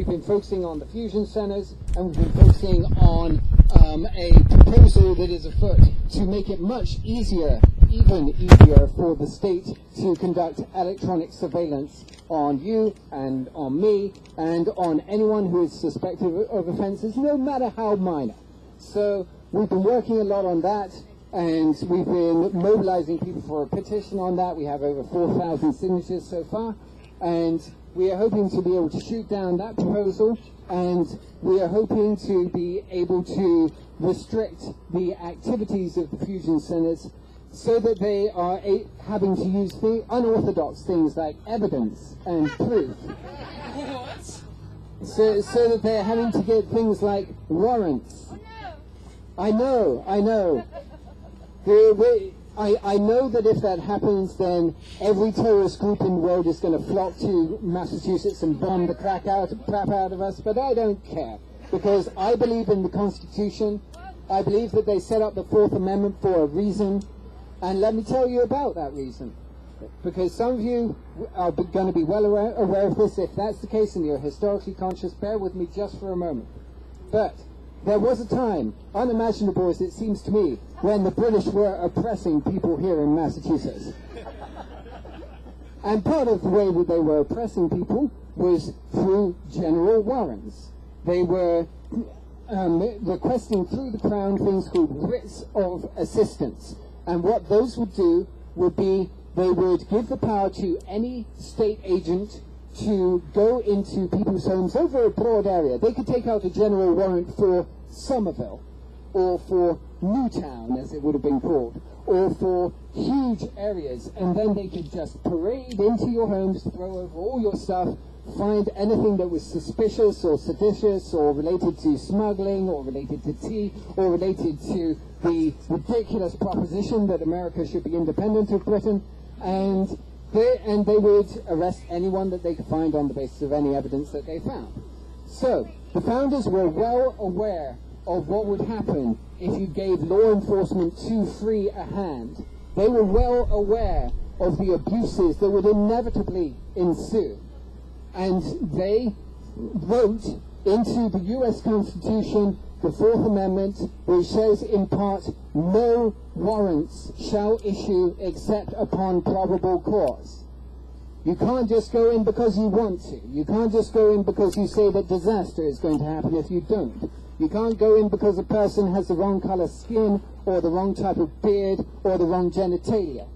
We've been focusing on the fusion centers, and we've been focusing on a proposal that is afoot to make it much easier, even easier, for the state to conduct electronic surveillance on you and on me and on anyone who is suspected of offenses, no matter how minor. So we've been working a lot on that, and we've been mobilizing people for a petition on that. We have over 4,000 signatures so far, and we are hoping to be able to shoot down that proposal, and we are hoping to be able to restrict the activities of the fusion centers so that they are having to use the unorthodox things like evidence and proof. So that they're having to get things like warrants. I know. I know that if that happens, then every terrorist group in the world is going to flock to Massachusetts and bomb the crap out of us, but I don't care, because I believe in the Constitution. I believe that they set up the Fourth Amendment for a reason, and let me tell you about that reason, because some of you are going to be well aware of this. If that's the case and you're historically conscious, bear with me just for a moment. But there was a time, unimaginable as it seems to me, when the British were oppressing people here in Massachusetts. And part of the way that they were oppressing people was through general warrants. They were requesting through the Crown things called writs of assistance. And what those would do would be they would give the power to any state agent to go into people's homes over a broad area. They could take out a general warrant for Somerville, or for Newtown, as it would have been called, or for huge areas, and then they could just parade into your homes, throw over all your stuff, find anything that was suspicious or seditious or related to smuggling or related to tea or related to the ridiculous proposition that America should be independent of Britain, and they would arrest anyone that they could find on the basis of any evidence that they found. So the founders were well aware of what would happen if you gave law enforcement too free a hand. They were well aware of the abuses that would inevitably ensue. And they wrote into the U.S. Constitution the Fourth Amendment, which says in part, no warrants shall issue except upon probable cause. You can't just go in because you want to. You can't just go in because you say that disaster is going to happen if you don't. You can't go in because a person has the wrong color skin, or the wrong type of beard, or the wrong genitalia.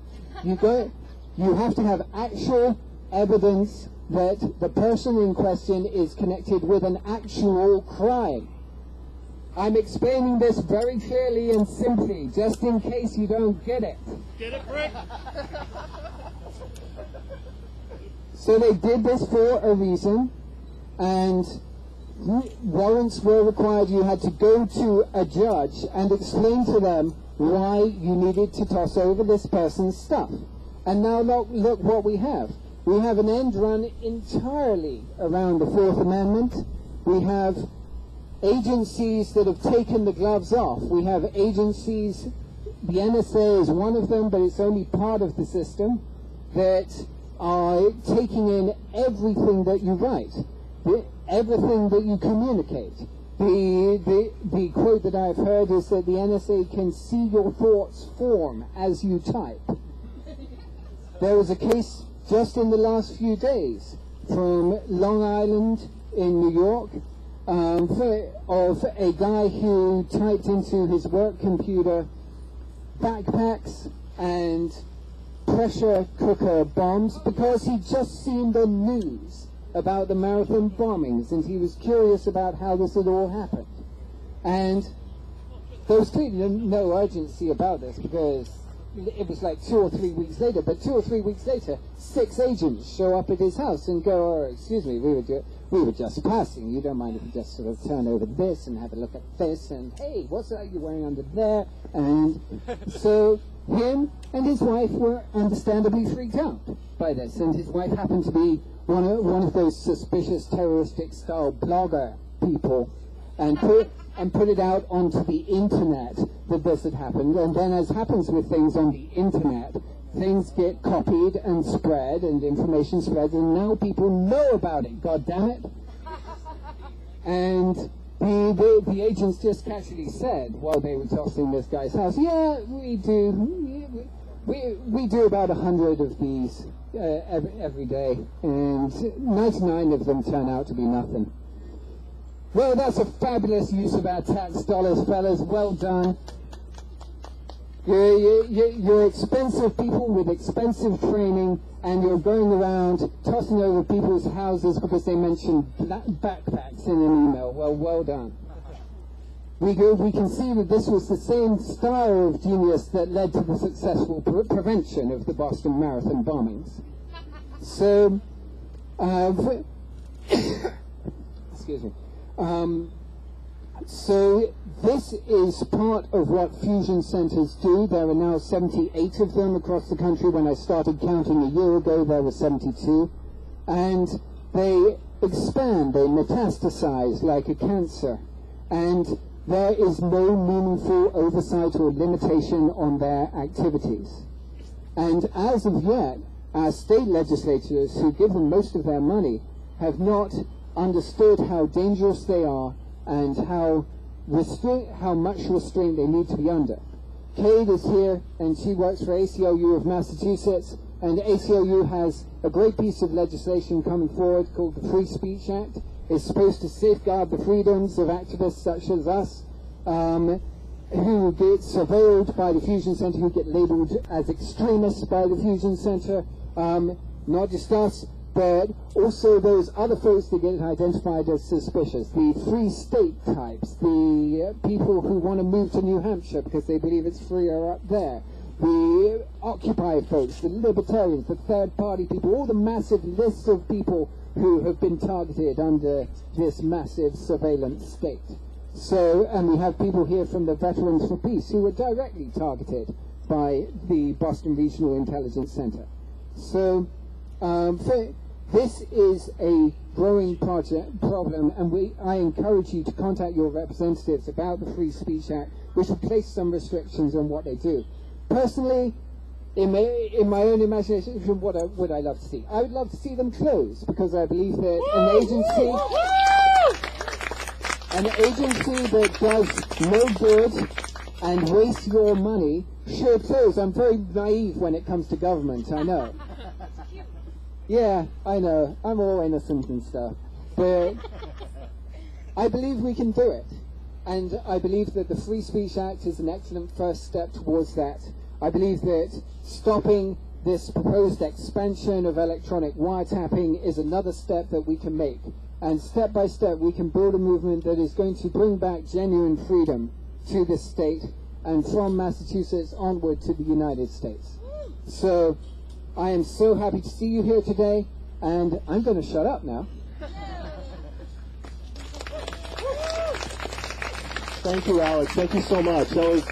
You have to have actual evidence that the person in question is connected with an actual crime. I'm explaining this very clearly and simply, just in case you don't get it. Get it, Brick? So they did this for a reason, and warrants were required. You had to go to a judge and explain to them why you needed to toss over this person's stuff. And now look what we have. We have an end run entirely around the Fourth Amendment. We have agencies that have taken the gloves off. We have agencies, the NSA is one of them, but it's only part of the system, that are taking in everything that you write, everything that you communicate. The quote that I've heard is that the NSA can see your thoughts form as you type. There was a case just in the last few days from Long Island in New York of a guy who typed into his work computer backpacks and pressure cooker bombs because he'd just seen the news about the marathon bombings, and he was curious about how this had all happened. And there was clearly no urgency about this because it was like 2 or 3 weeks later, but 2 or 3 weeks later, 6 agents show up at his house and go, oh, excuse me, we were just passing. You don't mind if we just sort of turn over this and have a look at this, and hey, what's that you're wearing under there? And so him and his wife were understandably freaked out by this, and his wife happened to be one of those suspicious terroristic style blogger people, and put it out onto the internet that this had happened. And then, as happens with things on the internet, things get copied and spread, and information spreads, and now people know about it. God damn it! And the agents just casually said while they were tossing this guy's house, yeah, we do. We do about 100 of these every day, and 99 of them turn out to be nothing. Well, that's a fabulous use of our tax dollars, fellas. Well done. You're expensive people with expensive training, and you're going around tossing over people's houses because they mentioned backpacks in an email. Well done. We can see that this was the same style of genius that led to the successful prevention of the Boston Marathon bombings. So, excuse me. So this is part of what fusion centers do. There are now 78 of them across the country. When I started counting a year ago, there were 72. And they expand, they metastasize like a cancer. And there is no meaningful oversight or limitation on their activities. And as of yet, our state legislatures, who give them most of their money, have not understood how dangerous they are and how much restraint they need to be under. Kate is here, and she works for ACLU of Massachusetts, and ACLU has a great piece of legislation coming forward called the Free Speech Act. It's supposed to safeguard the freedoms of activists such as us, who get surveilled by the Fusion Center, who get labeled as extremists by the Fusion Center. Not just us, but also those other folks that get identified as suspicious, the free state types, the people who want to move to New Hampshire because they believe it's freer up there, the Occupy folks, the libertarians, the third-party people, all the massive lists of people who have been targeted under this massive surveillance state. So, and we have people here from the Veterans for Peace who were directly targeted by the Boston Regional Intelligence Center. So, this is a growing problem, and I encourage you to contact your representatives about the Free Speech Act, which will place some restrictions on what they do. Personally, in my own imagination, what would I love to see? I would love to see them close, because I believe that an agency that does no good and wastes your money should close. I'm very naive when it comes to government, I know. Yeah, I know. I'm all innocent and stuff. But I believe we can do it. And I believe that the Free Speech Act is an excellent first step towards that. I believe that stopping this proposed expansion of electronic wiretapping is another step that we can make. And step by step, we can build a movement that is going to bring back genuine freedom to this state and from Massachusetts onward to the United States. So, I am so happy to see you here today, and I'm going to shut up now. Thank you, Alex. Thank you so much. That was,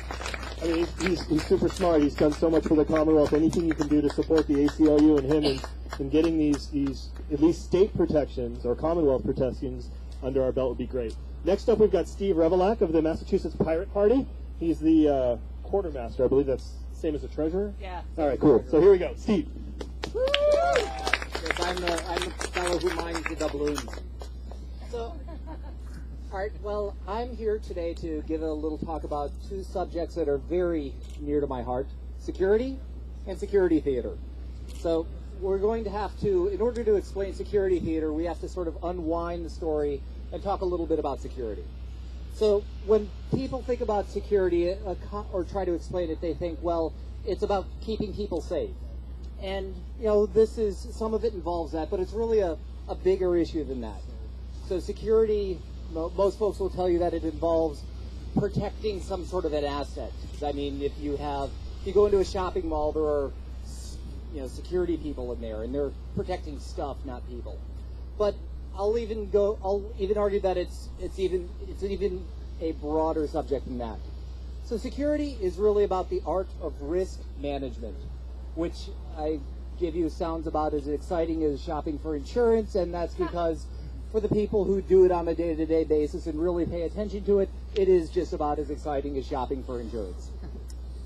I mean, he's super smart. He's done so much for the Commonwealth. Anything you can do to support the ACLU and him in getting these at least state protections or Commonwealth protections under our belt would be great. Next up, we've got Steve Revelak of the Massachusetts Pirate Party. He's the quartermaster. I believe that's same as the treasurer? Yeah. All right, cool. So here we go. Steve. Yes, I'm the fellow who mines the doubloons. So, all right, well, I'm here today to give a little talk about two subjects that are very near to my heart, security and security theater. So we're going to have to, in order to explain security theater, we have to sort of unwind the story and talk a little bit about security. So when people think about security or try to explain it, they think, well, it's about keeping people safe. And, you know, some of it involves that, but it's really a bigger issue than that. So security, most folks will tell you that it involves protecting some sort of an asset. I mean, if you go into a shopping mall, there are, you know, security people in there, and they're protecting stuff, not people. But I'll even argue that it's even a broader subject than that. So security is really about the art of risk management, which I give you sounds about as exciting as shopping for insurance, and that's because for the people who do it on a day-to-day basis and really pay attention to it, it is just about as exciting as shopping for insurance.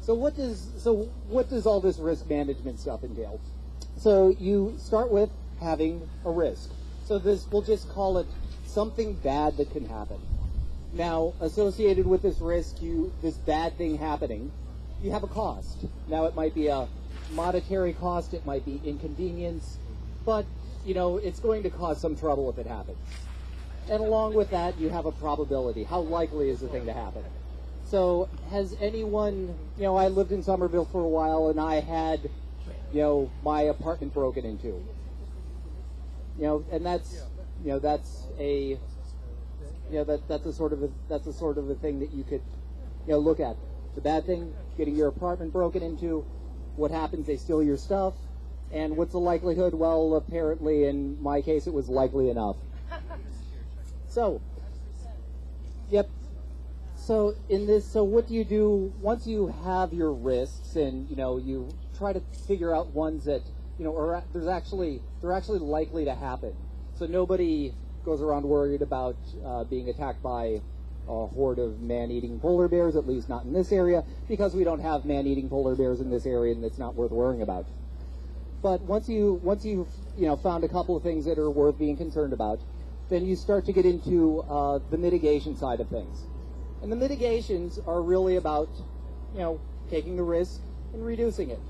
So what does all this risk management stuff entail? So you start with having a risk. So we'll just call it something bad that can happen. Now, associated with this risk, this bad thing happening, you have a cost. Now, it might be a monetary cost, it might be inconvenience, but, it's going to cause some trouble if it happens. And along with that, you have a probability. How likely is the thing to happen? So, has anyone, I lived in Somerville for a while, and I had, my apartment broken into. And that's a sort of a thing that you could, look at. The bad thing, getting your apartment broken into. What happens? They steal your stuff. And what's the likelihood? Well, apparently, in my case, it was likely enough. So, yep. So what do you do once you have your risks, and you try to figure out ones that they're actually likely to happen. So nobody goes around worried about being attacked by a horde of man-eating polar bears, at least not in this area, because we don't have man-eating polar bears in this area, and it's not worth worrying about. But once you've found a couple of things that are worth being concerned about, then you start to get into the mitigation side of things. And the mitigations are really about, taking the risk and reducing it.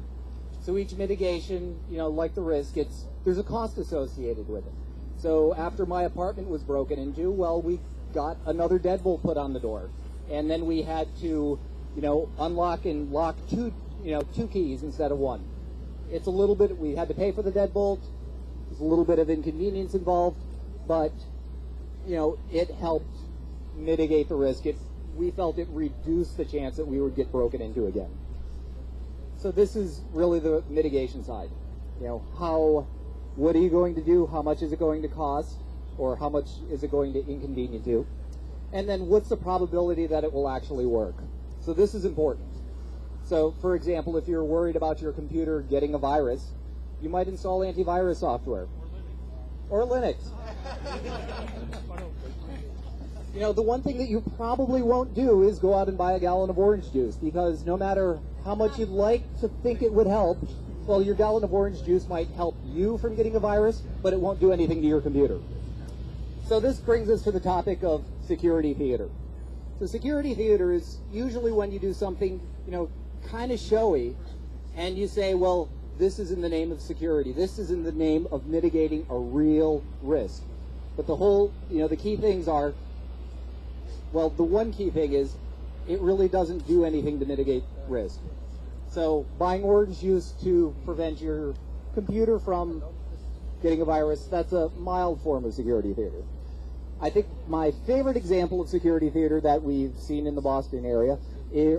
So each mitigation, like the risk, there's a cost associated with it. So after my apartment was broken into, well, we got another deadbolt put on the door. And then we had to, unlock and lock two keys instead of one. It's a little bit, we had to pay for the deadbolt. There's a little bit of inconvenience involved, but, it helped mitigate the risk. We felt it reduced the chance that we would get broken into again. So this is really the mitigation side. What are you going to do? How much is it going to cost? Or how much is it going to inconvenience you? And then what's the probability that it will actually work? So this is important. So for example, if you're worried about your computer getting a virus, you might install antivirus software. Or Linux. The one thing that you probably won't do is go out and buy a gallon of orange juice, because no matter how much you'd like to think it would help, well, your gallon of orange juice might help you from getting a virus, but it won't do anything to your computer. So this brings us to the topic of security theater. So security theater is usually when you do something, kind of showy, and you say, well, this is in the name of security. This is in the name of mitigating a real risk. But the key things are, well, the one key thing is it really doesn't do anything to mitigate risk. So buying orange juice to prevent your computer from getting a virus, that's a mild form of security theater. I think my favorite example of security theater that we've seen in the Boston area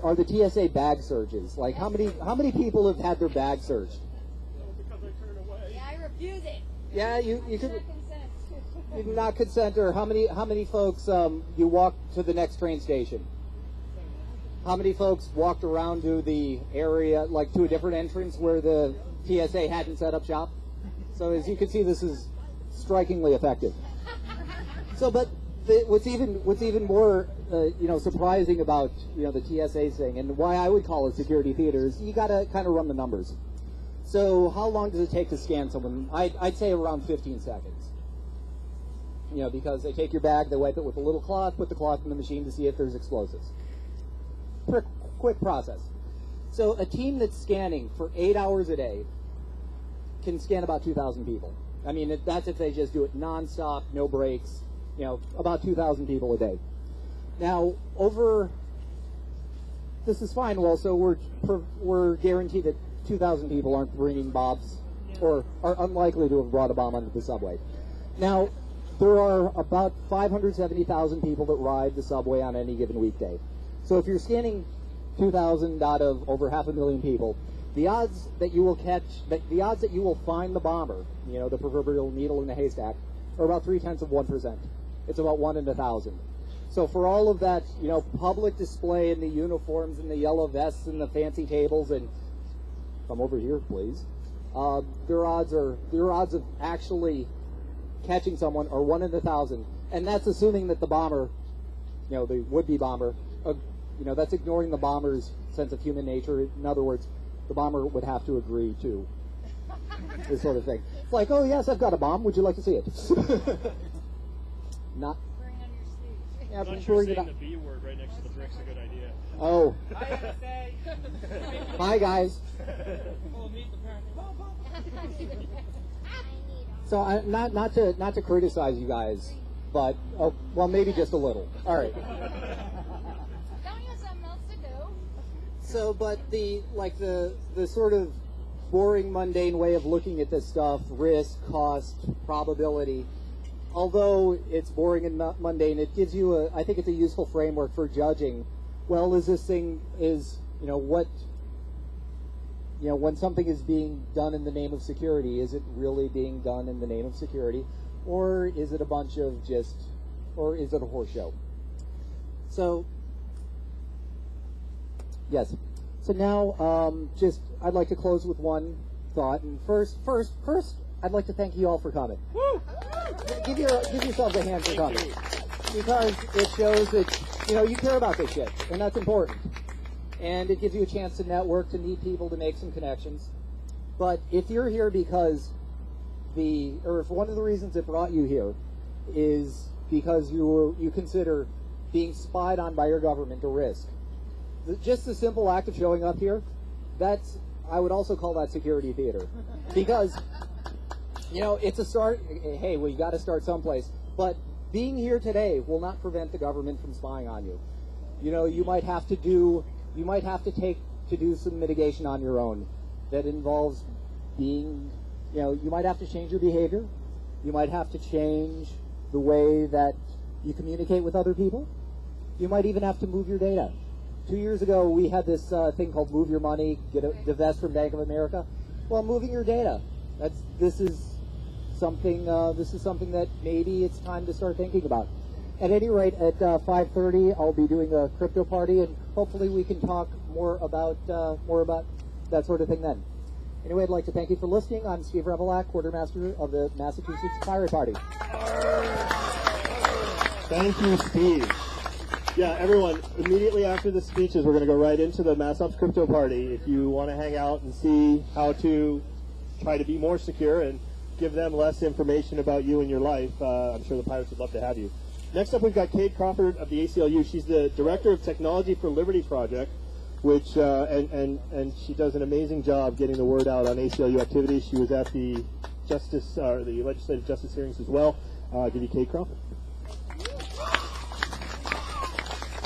are the TSA bag searches. Like, how many people have had their bag searched? Yeah, I refuse it. Yeah, you could. You did not consent. Or how many folks you walked to the next train station? How many folks walked around to the area, like to a different entrance where the TSA hadn't set up shop? So as you can see, this is strikingly effective. So, but what's even more surprising about the TSA thing, and why I would call it security theater, is you got to kind of run the numbers. So how long does it take to scan someone? I'd say around 15 seconds. Because they take your bag, they wipe it with a little cloth, put the cloth in the machine to see if there's explosives. Quick process. So a team that's scanning for 8 hours a day can scan about 2,000 people. I mean, that's if they just do it nonstop, no breaks, about 2,000 people a day. Now, this is fine. Well, so we're guaranteed that 2,000 people aren't bringing bombs, or are unlikely to have brought a bomb onto the subway. Now, there are about 570,000 people that ride the subway on any given weekday. So if you're scanning 2,000 out of over 500,000 people, the odds that you will find the bomber, the proverbial needle in the haystack, are about 0.3%. It's about 1 in 1,000. So for all of that, public display and the uniforms and the yellow vests and the fancy tables and come over here, please. Their odds of actually catching someone are 1 in 1,000, and that's assuming that the bomber, the would-be bomber, that's ignoring the bomber's sense of human nature. In other words, the bomber would have to agree to this sort of thing. It's like, oh yes, I've got a bomb. Would you like to see it? not. Wearing on your sleeve. Yeah, I'm not before sure you saying get the B word right next to the BRIC's a good idea. Oh. Hi guys. So not to criticize you guys, but well maybe just a little. All right. Don't you have something else to do? So, but the sort of boring, mundane way of looking at this stuff, risk, cost, probability, although it's boring and mundane, it gives you I think it's a useful framework for judging. Well, is this thing when something is being done in the name of security, is it really being done in the name of security, or is it a bunch of or is it a horse show? So, yes. So now, I'd like to close with one thought. And first, I'd like to thank you all for coming. Woo! Give yourselves a hand for coming, because it shows that you care about this shit, and that's important. And it gives you a chance to network, to meet people, to make some connections. But if you're here because if one of the reasons it brought you here is because you consider being spied on by your government a risk, just the simple act of showing up here, I would also call that security theater. Because, it's a start. Hey, well, you got to start someplace. But being here today will not prevent the government from spying on you. You might have to do some mitigation on your own that involves you might have to change your behavior. You might have to change the way that you communicate with other people. You might even have to move your data. 2 years ago, we had this thing called Move Your Money, divest from Bank of America. Well, moving your data, this is something that maybe it's time to start thinking about. At any rate, at 5:30, I'll be doing a crypto party, and hopefully we can talk more about that sort of thing then. Anyway, I'd like to thank you for listening. I'm Steve Revelak, quartermaster of the Massachusetts BRIC Party. Thank you, Steve. Yeah, everyone, immediately after the speeches, we're going to go right into the MassOps crypto party. If you want to hang out and see how to try to be more secure and give them less information about you and your life, I'm sure the Pirates would love to have you. Next up, we've got Kate Crawford of the ACLU. She's the Director of Technology for Liberty Project, which and she does an amazing job getting the word out on ACLU activities. She was at the the legislative justice hearings as well. I'll give you Kate Crawford.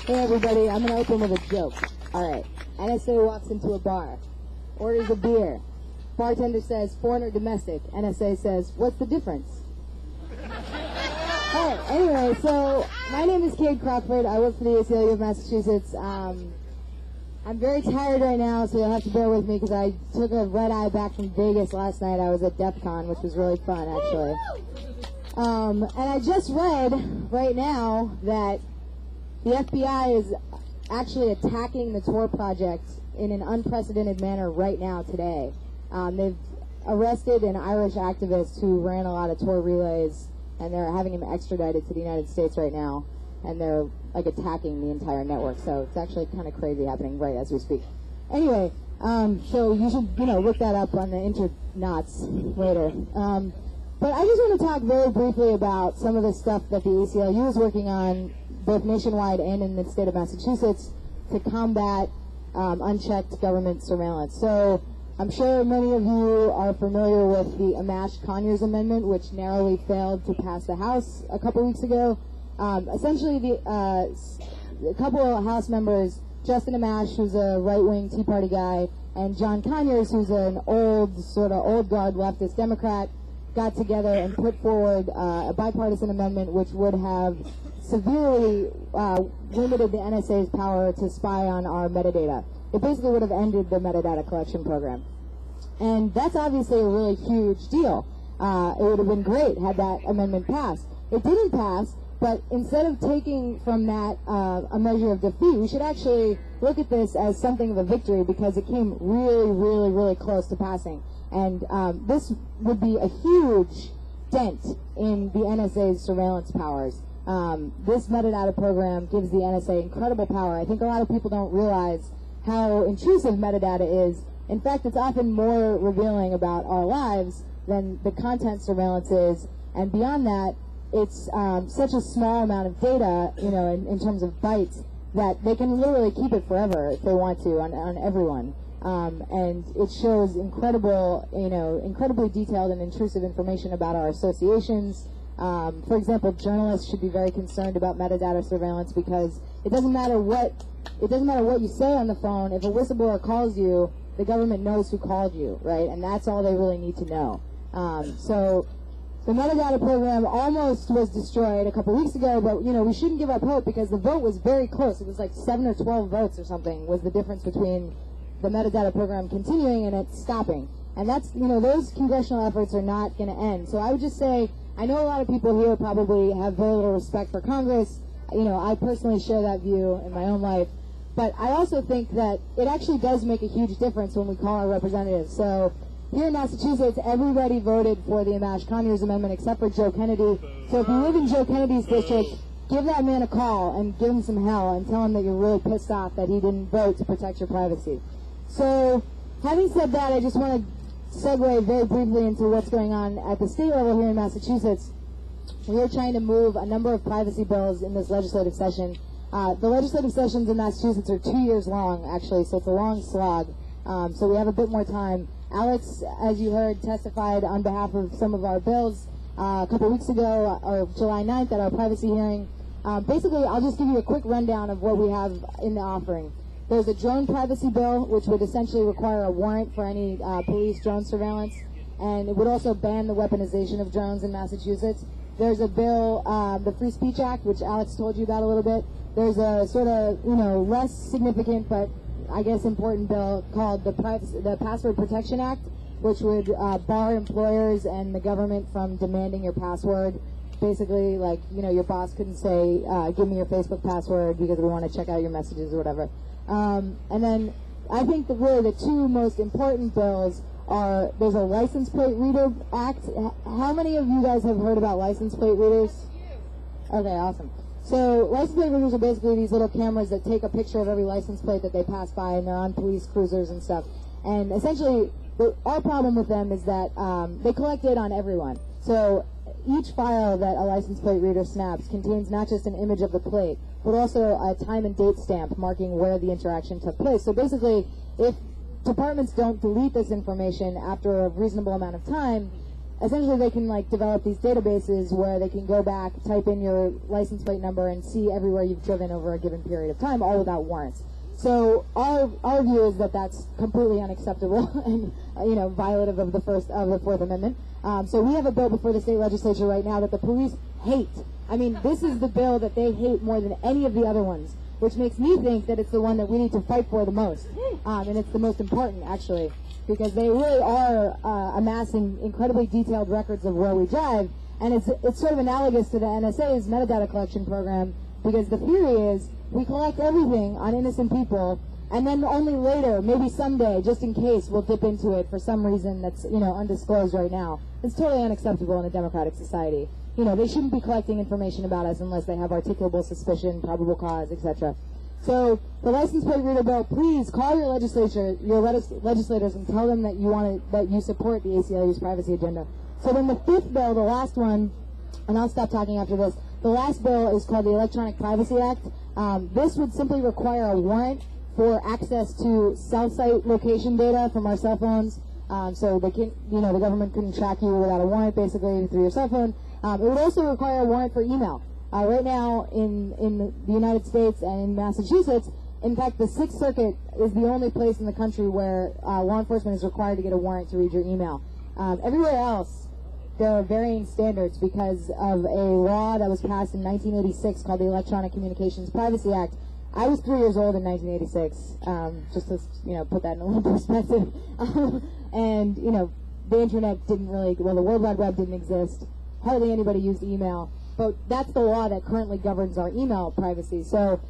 Hey everybody, I'm going to open with a joke. Alright, NSA walks into a bar, orders a beer. Bartender says, foreign or domestic? NSA says, what's the difference? Alright, anyway, so my name is Kate Crawford. I work for the ACLU of Massachusetts. I'm very tired right now, so you'll have to bear with me because I took a red eye back from Vegas last night. I was at DEF CON, which was really fun, actually. And I just read right now that the FBI is actually attacking the Tor project in an unprecedented manner right now today. They've arrested an Irish activist who ran a lot of Tor relays, and they're having him extradited to the United States right now, and they're attacking the entire network. So it's actually kind of crazy happening right as we speak. Anyway, so you should look that up on the internets later. But I just want to talk very briefly about some of the stuff that the ACLU is working on, both nationwide and in the state of Massachusetts, to combat unchecked government surveillance. So I'm sure many of you are familiar with the Amash-Conyers Amendment, which narrowly failed to pass the House a couple weeks ago. Essentially, a couple of House members, Justin Amash, who's a right-wing Tea Party guy, and John Conyers, who's an old guard leftist Democrat, got together and put forward a bipartisan amendment which would have severely limited the NSA's power to spy on our metadata. It basically would have ended the metadata collection program. And that's obviously a really huge deal. It would have been great had that amendment passed. It didn't pass, but instead of taking from that a measure of defeat, we should actually look at this as something of a victory because it came really, really, really close to passing. And this would be a huge dent in the NSA's surveillance powers. This metadata program gives the NSA incredible power. I think a lot of people don't realize how intrusive metadata is. In fact, it's often more revealing about our lives than the content surveillance is. And beyond that, it's such a small amount of data, you know, in terms of bytes, that they can literally keep it forever if they want to on everyone. And it shows incredible, you know, incredibly detailed and intrusive information about our associations. For example, journalists should be very concerned about metadata surveillance, because it doesn't matter what you say on the phone. If a whistleblower calls you, the government knows who called you, right? And that's all they really need to know. So the metadata program almost was destroyed a couple weeks ago, but you know, we shouldn't give up hope, because the vote was very close. It was like 7 or 12 votes or something was the difference between the metadata program continuing and it stopping. And that's, you know, those congressional efforts are not going to end. So I would just say, I know a lot of people here probably have very little respect for Congress. You know, I personally share that view in my own life. But I also think that it actually does make a huge difference when we call our representatives. So here in Massachusetts, everybody voted for the Amash-Conyers Amendment except for Joe Kennedy. So if you live in Joe Kennedy's district, give that man a call and give him some hell and tell him that you're really pissed off that he didn't vote to protect your privacy. So having said that, I just want to segue very briefly into what's going on at the state level here in Massachusetts. We're trying to move a number of privacy bills in this legislative session. The legislative sessions in Massachusetts are 2 years long, actually, so it's a long slog. So we have a bit more time. Alex, as you heard, testified on behalf of some of our bills a couple weeks ago, or July 9th, at our privacy hearing. Basically, I'll just give you a quick rundown of what we have in the offering. There's a drone privacy bill, which would essentially require a warrant for any police drone surveillance, and it would also ban the weaponization of drones in Massachusetts. There's a bill, the Free Speech Act, which Alex told you about a little bit. There's a sort of, you know, less significant but I guess important bill called the Password Protection Act, which would bar employers and the government from demanding your password. Basically, like, you know, your boss couldn't say, give me your Facebook password because we want to check out your messages or whatever. And then I think that really the two most important bills are, there's a License Plate Reader Act. How many of you guys have heard about license plate readers? Okay, awesome. So license plate readers are basically these little cameras that take a picture of every license plate that they pass by, and they're on police cruisers and stuff. And essentially, our problem with them is that they collect data on everyone. So each file that a license plate reader snaps contains not just an image of the plate, but also a time and date stamp marking where the interaction took place. So basically, if departments don't delete this information after a reasonable amount of time, essentially they can like develop these databases where they can go back, type in your license plate number, and see everywhere you've driven over a given period of time, all without warrants. So our view is that that's completely unacceptable and you know, violative of the Fourth Amendment. So we have a bill before the state legislature right now that the police hate. I mean, this is the bill that they hate more than any of the other ones, which makes me think that it's the one that we need to fight for the most, and it's the most important actually, because they really are amassing incredibly detailed records of where we drive, and it's sort of analogous to the NSA's metadata collection program, because the theory is we collect everything on innocent people, and then only later, maybe someday, just in case, we'll dip into it for some reason that's, you know, undisclosed right now. It's totally unacceptable in a democratic society. You know, they shouldn't be collecting information about us unless they have articulable suspicion, probable cause, etc. So the license plate reader bill, please call your legislators and tell them that you support the ACLU's privacy agenda. So then the fifth bill, the last one, and I'll stop talking after this. The last bill is called the Electronic Privacy Act. This would simply require a warrant for access to cell site location data from our cell phones. So they can, you know, the government couldn't track you without a warrant, basically, through your cell phone. It would also require a warrant for email. Right now, in the United States and in Massachusetts, in fact, the Sixth Circuit is the only place in the country where law enforcement is required to get a warrant to read your email. Everywhere else, there are varying standards because of a law that was passed in 1986 called the Electronic Communications Privacy Act. I was 3 years old in 1986, just to, you know, put that in a little perspective. And, you know, the internet didn't really, well, the World Wide Web didn't exist. Hardly anybody used email. But that's the law that currently governs our email privacy. So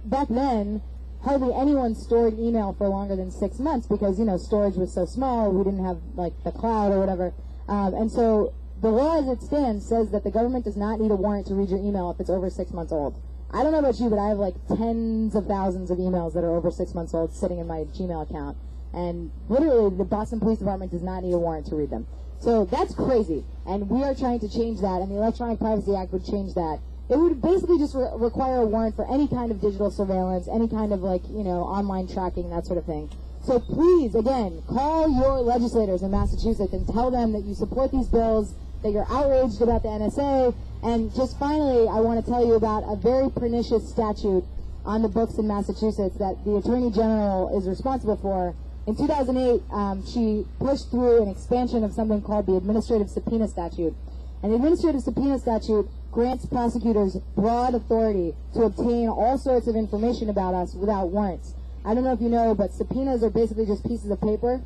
back then, hardly anyone stored email for longer than 6 months because, you know, storage was so small, we didn't have, like, the cloud or whatever. And so the law as it stands says that the government does not need a warrant to read your email if it's over 6 months old. I don't know about you, but I have like tens of thousands of emails that are over 6 months old sitting in my Gmail account. And literally, the Boston Police Department does not need a warrant to read them. So that's crazy, and we are trying to change that, and the Electronic Privacy Act would change that. It would basically just require a warrant for any kind of digital surveillance, any kind of, like, you know, online tracking, that sort of thing. So please, again, call your legislators in Massachusetts and tell them that you support these bills, that you're outraged about the NSA, and just finally, I want to tell you about a very pernicious statute on the books in Massachusetts that the Attorney General is responsible for. In 2008, she pushed through an expansion of something called the Administrative Subpoena Statute. And the Administrative Subpoena Statute grants prosecutors broad authority to obtain all sorts of information about us without warrants. I don't know if you know, but subpoenas are basically just pieces of paper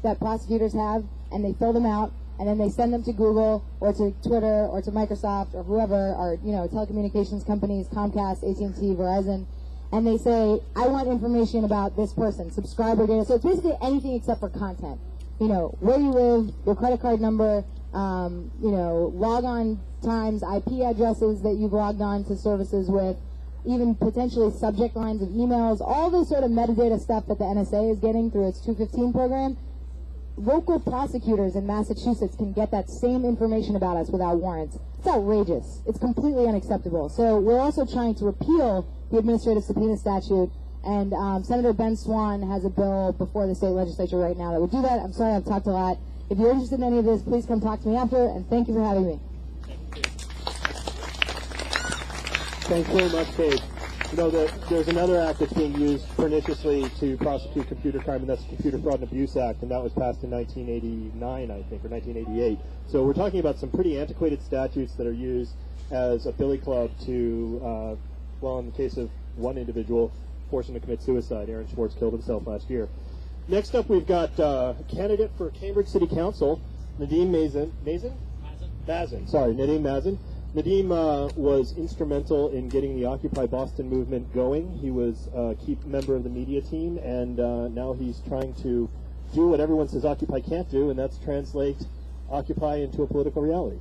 that prosecutors have, and they fill them out, and then they send them to Google or to Twitter or to Microsoft or whoever, or, you know, telecommunications companies, Comcast, AT&T, Verizon, and they say, I want information about this person, subscriber data. So it's basically anything except for content. You know, where you live, your credit card number, you know, log-on times, IP addresses that you've logged on to services with, even potentially subject lines of emails, all this sort of metadata stuff that the NSA is getting through its 215 program. Local prosecutors in Massachusetts can get that same information about us without warrants. It's outrageous. It's completely unacceptable. So we're also trying to repeal the Administrative Subpoena Statute, and Senator Ben Swan has a bill before the state legislature right now that would do that. I'm sorry I've talked a lot. If you're interested in any of this, please come talk to me after, and thank you for having me. Thanks very much, Kate. You know, there's another act that's being used perniciously to prosecute computer crime, and that's the Computer Fraud and Abuse Act, and that was passed in 1989, I think, or 1988. So we're talking about some pretty antiquated statutes that are used as a billy club to, well, in the case of one individual, force him to commit suicide. Aaron Schwartz killed himself last year. Next up, we've got a candidate for Cambridge City Council, Nadeem Mazin. Sorry, Nadeem Mazin. Nadeem was instrumental in getting the Occupy Boston movement going. He was a key member of the media team, and now he's trying to do what everyone says Occupy can't do, and that's translate Occupy into a political reality.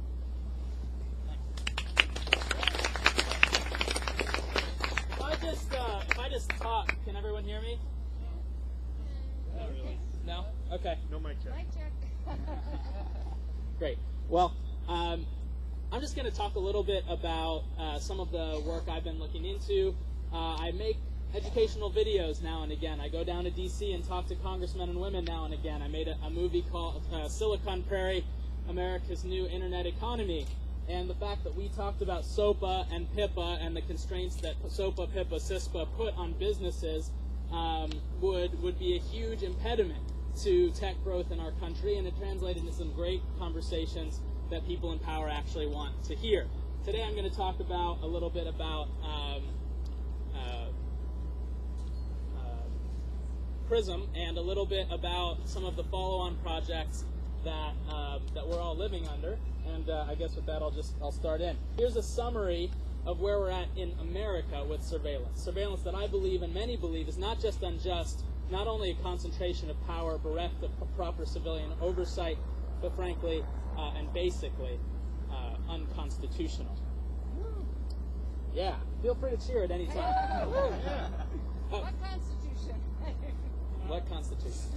If I just talk, can everyone hear me? Not really. No? Okay. No mic check. Mic check. Great. Well, I'm just going to talk a little bit about some of the work I've been looking into. I make educational videos now and again. I go down to D.C. and talk to congressmen and women now and again. I made a movie called Silicon Prairie, America's New Internet Economy. And the fact that we talked about SOPA and PIPA and the constraints that SOPA, PIPA, CISPA put on businesses would be a huge impediment to tech growth in our country, and it translated into some great conversations that people in power actually want to hear. Today I'm going to talk about a little bit about PRISM and a little bit about some of the follow-on projects that we're all living under. And I guess with that I'll start in. Here's a summary of where we're at in America with surveillance. Surveillance that I believe and many believe is not just unjust, not only a concentration of power bereft of proper civilian oversight, but frankly and basically unconstitutional. Yeah, feel free to cheer at any time. What constitution? What constitution?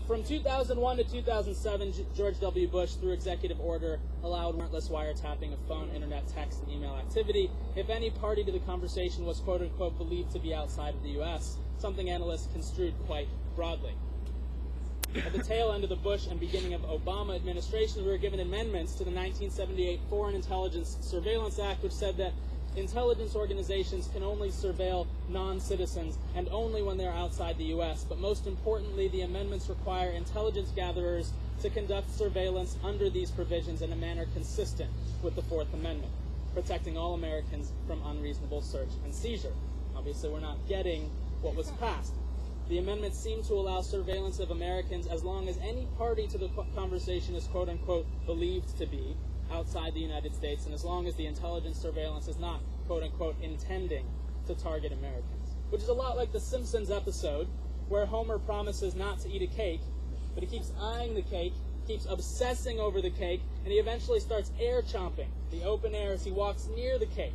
From 2001 to 2007, George W. Bush, through executive order, allowed warrantless wiretapping of phone, internet, text, and email activity if any party to the conversation was quote-unquote believed to be outside of the U.S., something analysts construed quite broadly. At the tail end of the Bush and beginning of Obama administration, we were given amendments to the 1978 Foreign Intelligence Surveillance Act, which said that intelligence organizations can only surveil non-citizens and only when they're outside the U.S. But most importantly, the amendments require intelligence gatherers to conduct surveillance under these provisions in a manner consistent with the Fourth Amendment, protecting all Americans from unreasonable search and seizure. Obviously, we're not getting what was passed. The amendments seem to allow surveillance of Americans as long as any party to the conversation is quote-unquote believed to be outside the United States, and as long as the intelligence surveillance is not, quote-unquote, intending to target Americans. Which is a lot like the Simpsons episode where Homer promises not to eat a cake, but he keeps eyeing the cake, keeps obsessing over the cake, and he eventually starts air chomping the open air as he walks near the cake,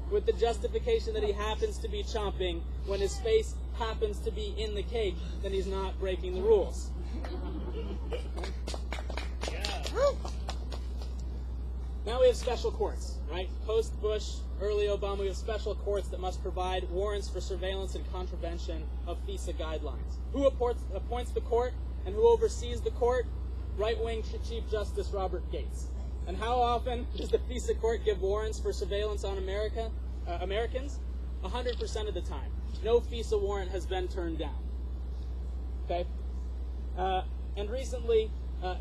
with the justification that he happens to be chomping when his face happens to be in the cake, then he's not breaking the rules. Yeah. Now we have special courts, right? Post-Bush, early Obama, we have special courts that must provide warrants for surveillance and contravention of FISA guidelines. Who appoints the court and who oversees the court? Right-wing Chief Justice Robert Gates. And how often does the FISA court give warrants for surveillance on Americans? 100% of the time. No FISA warrant has been turned down. Okay? And recently,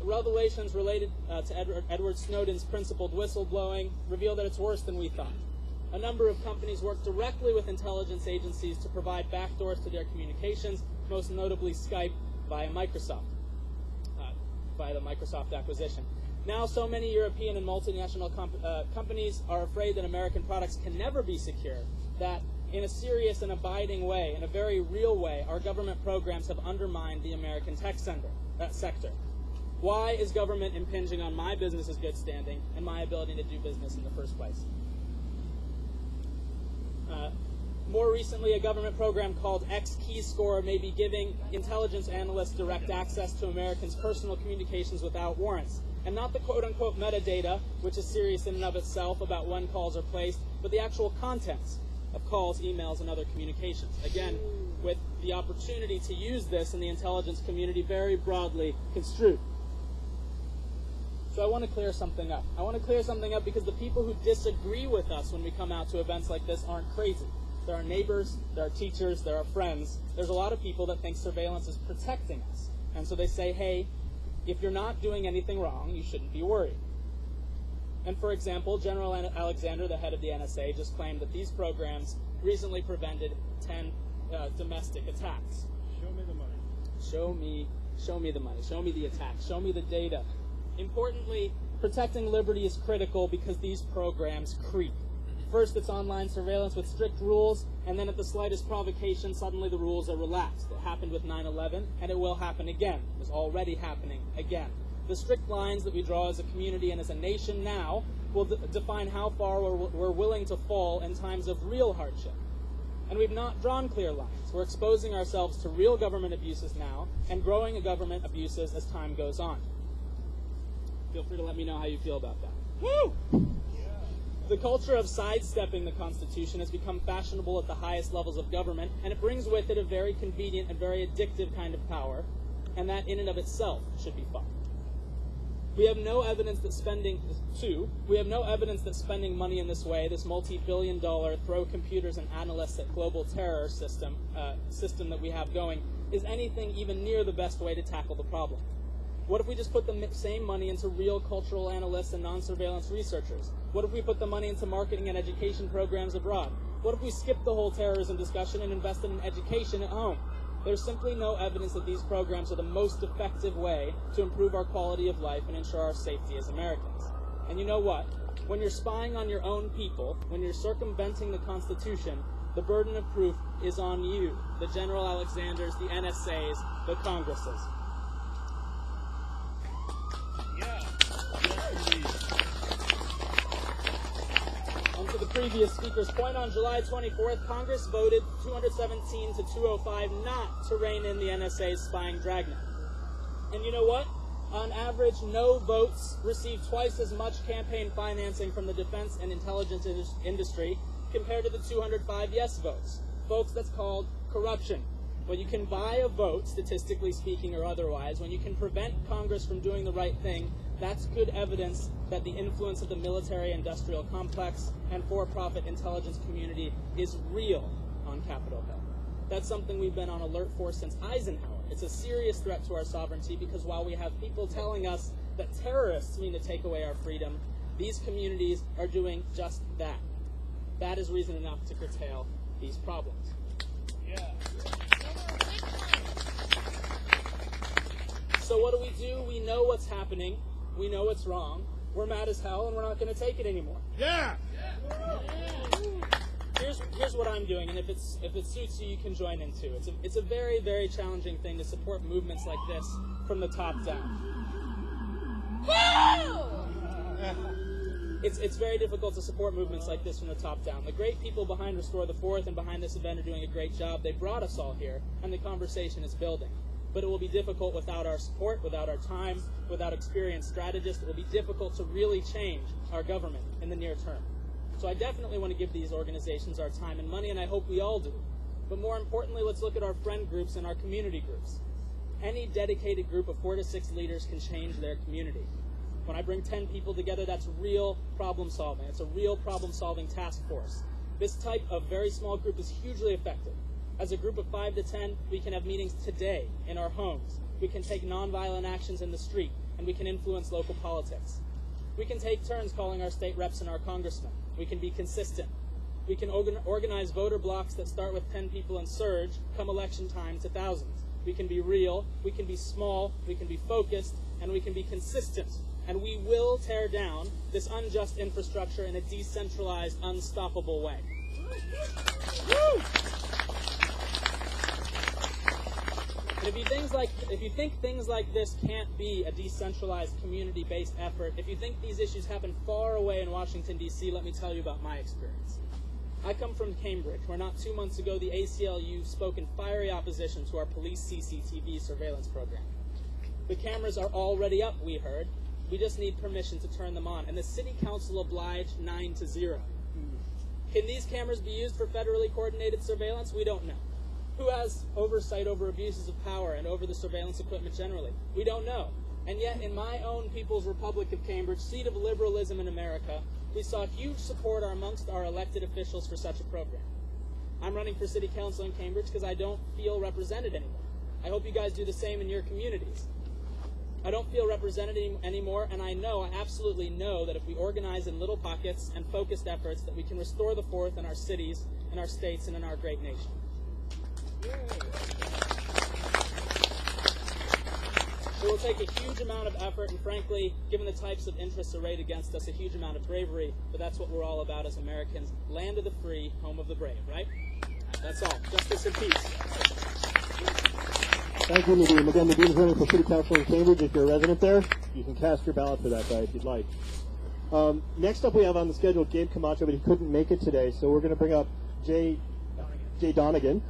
revelations related to Edward Snowden's principled whistleblowing reveal that it's worse than we thought. A number of companies work directly with intelligence agencies to provide backdoors to their communications, most notably Skype via Microsoft, via the Microsoft acquisition. Now so many European and multinational companies are afraid that American products can never be secure, that in a serious and abiding way, in a very real way, our government programs have undermined the American tech sector. Why is government impinging on my business's good standing and my ability to do business in the first place? More recently, a government program called X-Keyscore may be giving intelligence analysts direct access to Americans' personal communications without warrants. And not the quote-unquote metadata, which is serious in and of itself about when calls are placed, but the actual contents of calls, emails, and other communications. Again, with the opportunity to use this in the intelligence community very broadly construed. So I want to clear something up. I want to clear something up because the people who disagree with us when we come out to events like this aren't crazy. There are neighbors, there are teachers, there are friends. There's a lot of people that think surveillance is protecting us. And so they say, hey, if you're not doing anything wrong, you shouldn't be worried. And for example, General Alexander, the head of the NSA, just claimed that these programs recently prevented 10 domestic attacks. Show me the money. Show me the money. Show me the attacks. Show me the data. Importantly, protecting liberty is critical because these programs creep. First, it's online surveillance with strict rules, and then at the slightest provocation, suddenly the rules are relaxed. It happened with 9/11, and it will happen again. It's already happening again. The strict lines that we draw as a community and as a nation now will define how far we're willing to fall in times of real hardship. And we've not drawn clear lines. We're exposing ourselves to real government abuses now, and growing government abuses as time goes on. Feel free to let me know how you feel about that. Woo! The culture of sidestepping the Constitution has become fashionable at the highest levels of government, and it brings with it a very convenient and very addictive kind of power, and that in and of itself should be fought. We have no evidence that spending money in this way, this multi-billion-dollar throw computers and analysts at global terror system that we have going, is anything even near the best way to tackle the problem. What if we just put the same money into real cultural analysts and non-surveillance researchers? What if we put the money into marketing and education programs abroad? What if we skip the whole terrorism discussion and invested in education at home? There's simply no evidence that these programs are the most effective way to improve our quality of life and ensure our safety as Americans. And you know what? When you're spying on your own people, when you're circumventing the Constitution, the burden of proof is on you, the General Alexanders, the NSAs, the Congresses. And to the previous speaker's point, on July 24th, Congress voted 217 to 205 not to rein in the NSA's spying dragnet. And you know what? On average, no votes receive twice as much campaign financing from the defense and intelligence industry compared to the 205 yes votes. Folks, that's called corruption. When you can buy a vote, statistically speaking or otherwise, when you can prevent Congress from doing the right thing, that's good evidence that the influence of the military-industrial complex and for-profit intelligence community is real on Capitol Hill. That's something we've been on alert for since Eisenhower. It's a serious threat to our sovereignty because while we have people telling us that terrorists mean to take away our freedom, these communities are doing just that. That is reason enough to curtail these problems. Yeah. So what do? We know what's happening. We know it's wrong. We're mad as hell, and we're not going to take it anymore. Yeah. Here's what I'm doing, and if it suits you, you can join in too. It's a very, very challenging thing to support movements like this from the top down. It's very difficult to support movements like this from the top down. The great people behind Restore the Fourth and behind this event are doing a great job. They brought us all here, and the conversation is building. but it will be difficult without our support, without our time, without experienced strategists. It will be difficult to really change our government in the near term. So I definitely want to give these organizations our time and money, and I hope we all do. But more importantly, let's look at our friend groups and our community groups. Any dedicated group of 4 to 6 leaders can change their community. When I bring 10 people together, that's real problem solving. It's a real problem solving task force. This type of very small group is hugely effective. As a group of 5 to 10, we can have meetings today in our homes. We can take nonviolent actions in the street, and we can influence local politics. We can take turns calling our state reps and our congressmen. We can be consistent. We can organize voter blocks that start with 10 people and surge, come election time, to thousands. We can be real, we can be small, we can be focused, and we can be consistent. And we will tear down this unjust infrastructure in a decentralized, unstoppable way. And if you think things like this can't be a decentralized, community-based effort, if you think these issues happen far away in Washington, D.C., let me tell you about my experience. I come from Cambridge, where not 2 months ago the ACLU spoke in fiery opposition to our police CCTV surveillance program. The cameras are already up, we heard. We just need permission to turn them on, and the city council obliged 9-0. Can these cameras be used for federally coordinated surveillance? We don't know. Who has oversight over abuses of power and over the surveillance equipment generally? We don't know. And yet, in my own People's Republic of Cambridge, seat of liberalism in America, we saw huge support amongst our elected officials for such a program. I'm running for city council in Cambridge because I don't feel represented anymore. I hope you guys do the same in your communities. I don't feel represented anymore, and I absolutely know that if we organize in little pockets and focused efforts, that we can restore the fourth in our cities, in our states, and in our great nation. It will take a huge amount of effort, and frankly, given the types of interests arrayed against us, a huge amount of bravery, but that's what we're all about as Americans. Land of the free, home of the brave, right? That's all. Justice and peace. Thank you, Nadeem. Again, Nadeem's running for City Council in Cambridge. If you're a resident there, you can cast your ballot for that guy if you'd like. Next up, we have on the schedule Gabe Camacho, but he couldn't make it today, so we're going to bring up Jay Donegan.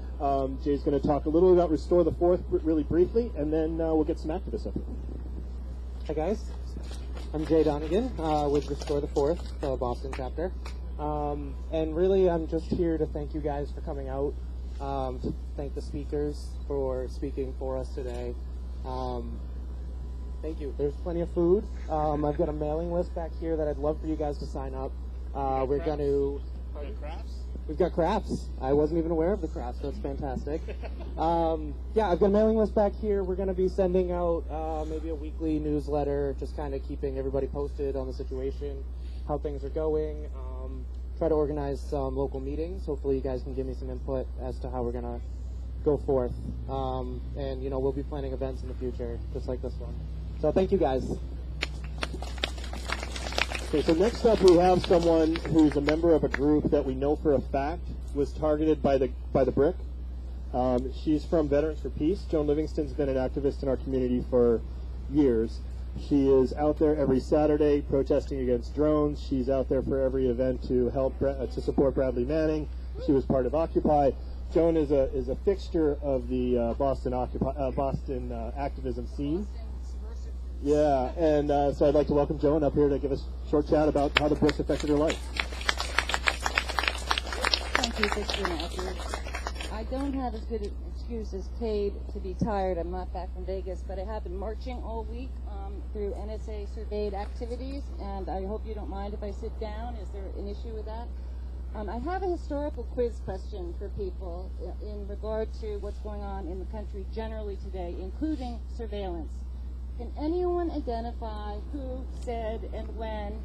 Jay's going to talk a little about Restore the Fourth really briefly, and then we'll get some activists up here. Hi guys, I'm Jay Donegan with Restore the Fourth, the Boston chapter. And really I'm just here to thank you guys for coming out, to thank the speakers for speaking for us today. Thank you. There's plenty of food. I've got a mailing list back here that I'd love for you guys to sign up. We're going to... Crafts? We've got crafts. I wasn't even aware of the crafts. That's fantastic. Yeah, I've got a mailing list back here. We're going to be sending out maybe a weekly newsletter, just kind of keeping everybody posted on the situation, how things are going. Try to organize some local meetings. Hopefully you guys can give me some input as to how we're going to go forth. And, you know, we'll be planning events in the future, just like this one. So thank you, guys. Okay, so next up we have someone who's a member of a group that we know for a fact was targeted by the BRIC. She's from Veterans for Peace. Joan Livingston's been an activist in our community for years. She is out there every Saturday protesting against drones. She's out there for every event to help to support Bradley Manning. She was part of Occupy. Joan is a fixture of the Boston activism scene. Yeah, and so I'd like to welcome Joan up here to give us a short chat about how the BRIC affected her life. Thank you, Victor. I don't have as good an excuse as Cade to be tired. I'm not back from Vegas, but I have been marching all week through NSA surveyed activities, and I hope you don't mind if I sit down. Is there an issue with that? I have a historical quiz question for people in regard to what's going on in the country generally today, including surveillance. Can anyone identify who said and when,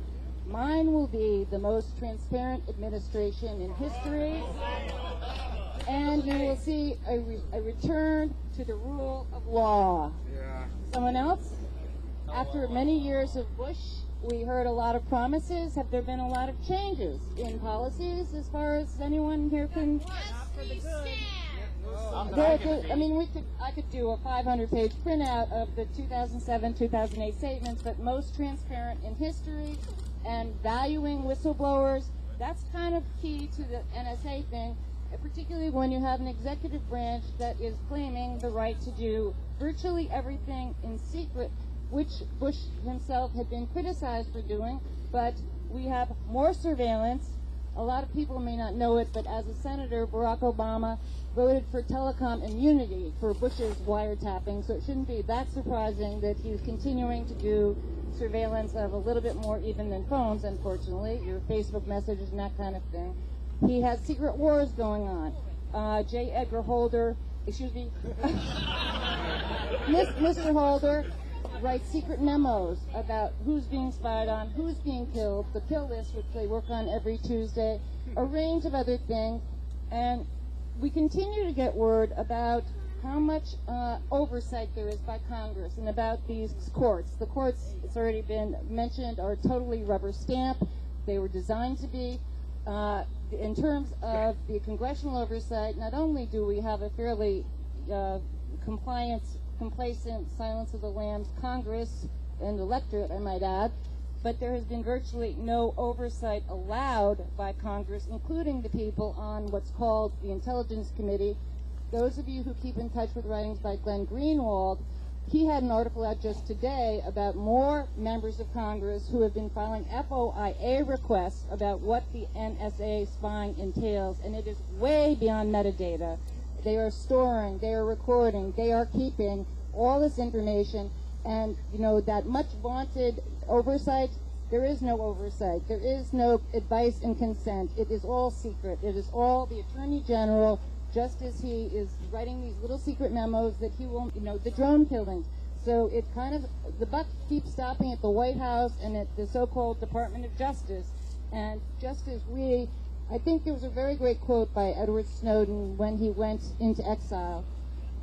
"Mine will be the most transparent administration in history, and you will see a return to the rule of law"? Yeah. Someone else? After many years of Bush, we heard a lot of promises. Have there been a lot of changes in policies as far as anyone here can? I could do a 500-page printout of the 2007-2008 statements, but most transparent in history and valuing whistleblowers, that's kind of key to the NSA thing. particularly when you have an executive branch that is claiming the right to do virtually everything in secret, which Bush himself had been criticized for doing. But we have more surveillance. A lot of people may not know it, but as a senator, Barack Obama voted for telecom immunity for Bush's wiretapping, so it shouldn't be that surprising that he's continuing to do surveillance of a little bit more even than phones, unfortunately, your Facebook messages and that kind of thing. He has secret wars going on. J. Edgar Holder, excuse me, Mr. Holder writes secret memos about who's being spied on, who's being killed, the kill list, which they work on every Tuesday, a range of other things. And we continue to get word about how much oversight there is by Congress and about these courts. The courts, it's already been mentioned, are totally rubber stamp. They were designed to be. In terms of the congressional oversight, not only do we have a fairly complacent, Silence of the Lambs Congress and electorate, I might add, but there has been virtually no oversight allowed by Congress, including the people on what's called the Intelligence Committee. Those of you who keep in touch with writings by Glenn Greenwald, he had an article out just today about more members of Congress who have been filing FOIA requests about what the NSA spying entails, and it is way beyond metadata. They are storing, they are recording, they are keeping all this information, and you know that much vaunted oversight, there is no oversight. There is no advice and consent. It is all secret. It is all the Attorney General, just as he is writing these little secret memos that he will, you know, the drone killings. So it kind of, the buck keeps stopping at the White House and at the so-called Department of Justice. And just as I think there was a very great quote by Edward Snowden when he went into exile,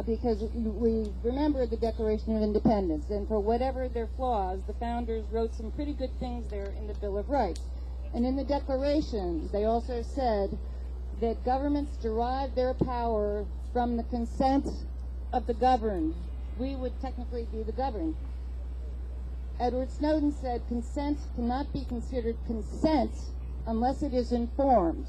because we remember the Declaration of Independence, and for whatever their flaws, the founders wrote some pretty good things there in the Bill of Rights. And in the Declaration, they also said that governments derive their power from the consent of the governed. We would technically be the governed. Edward Snowden said consent cannot be considered consent unless it is informed.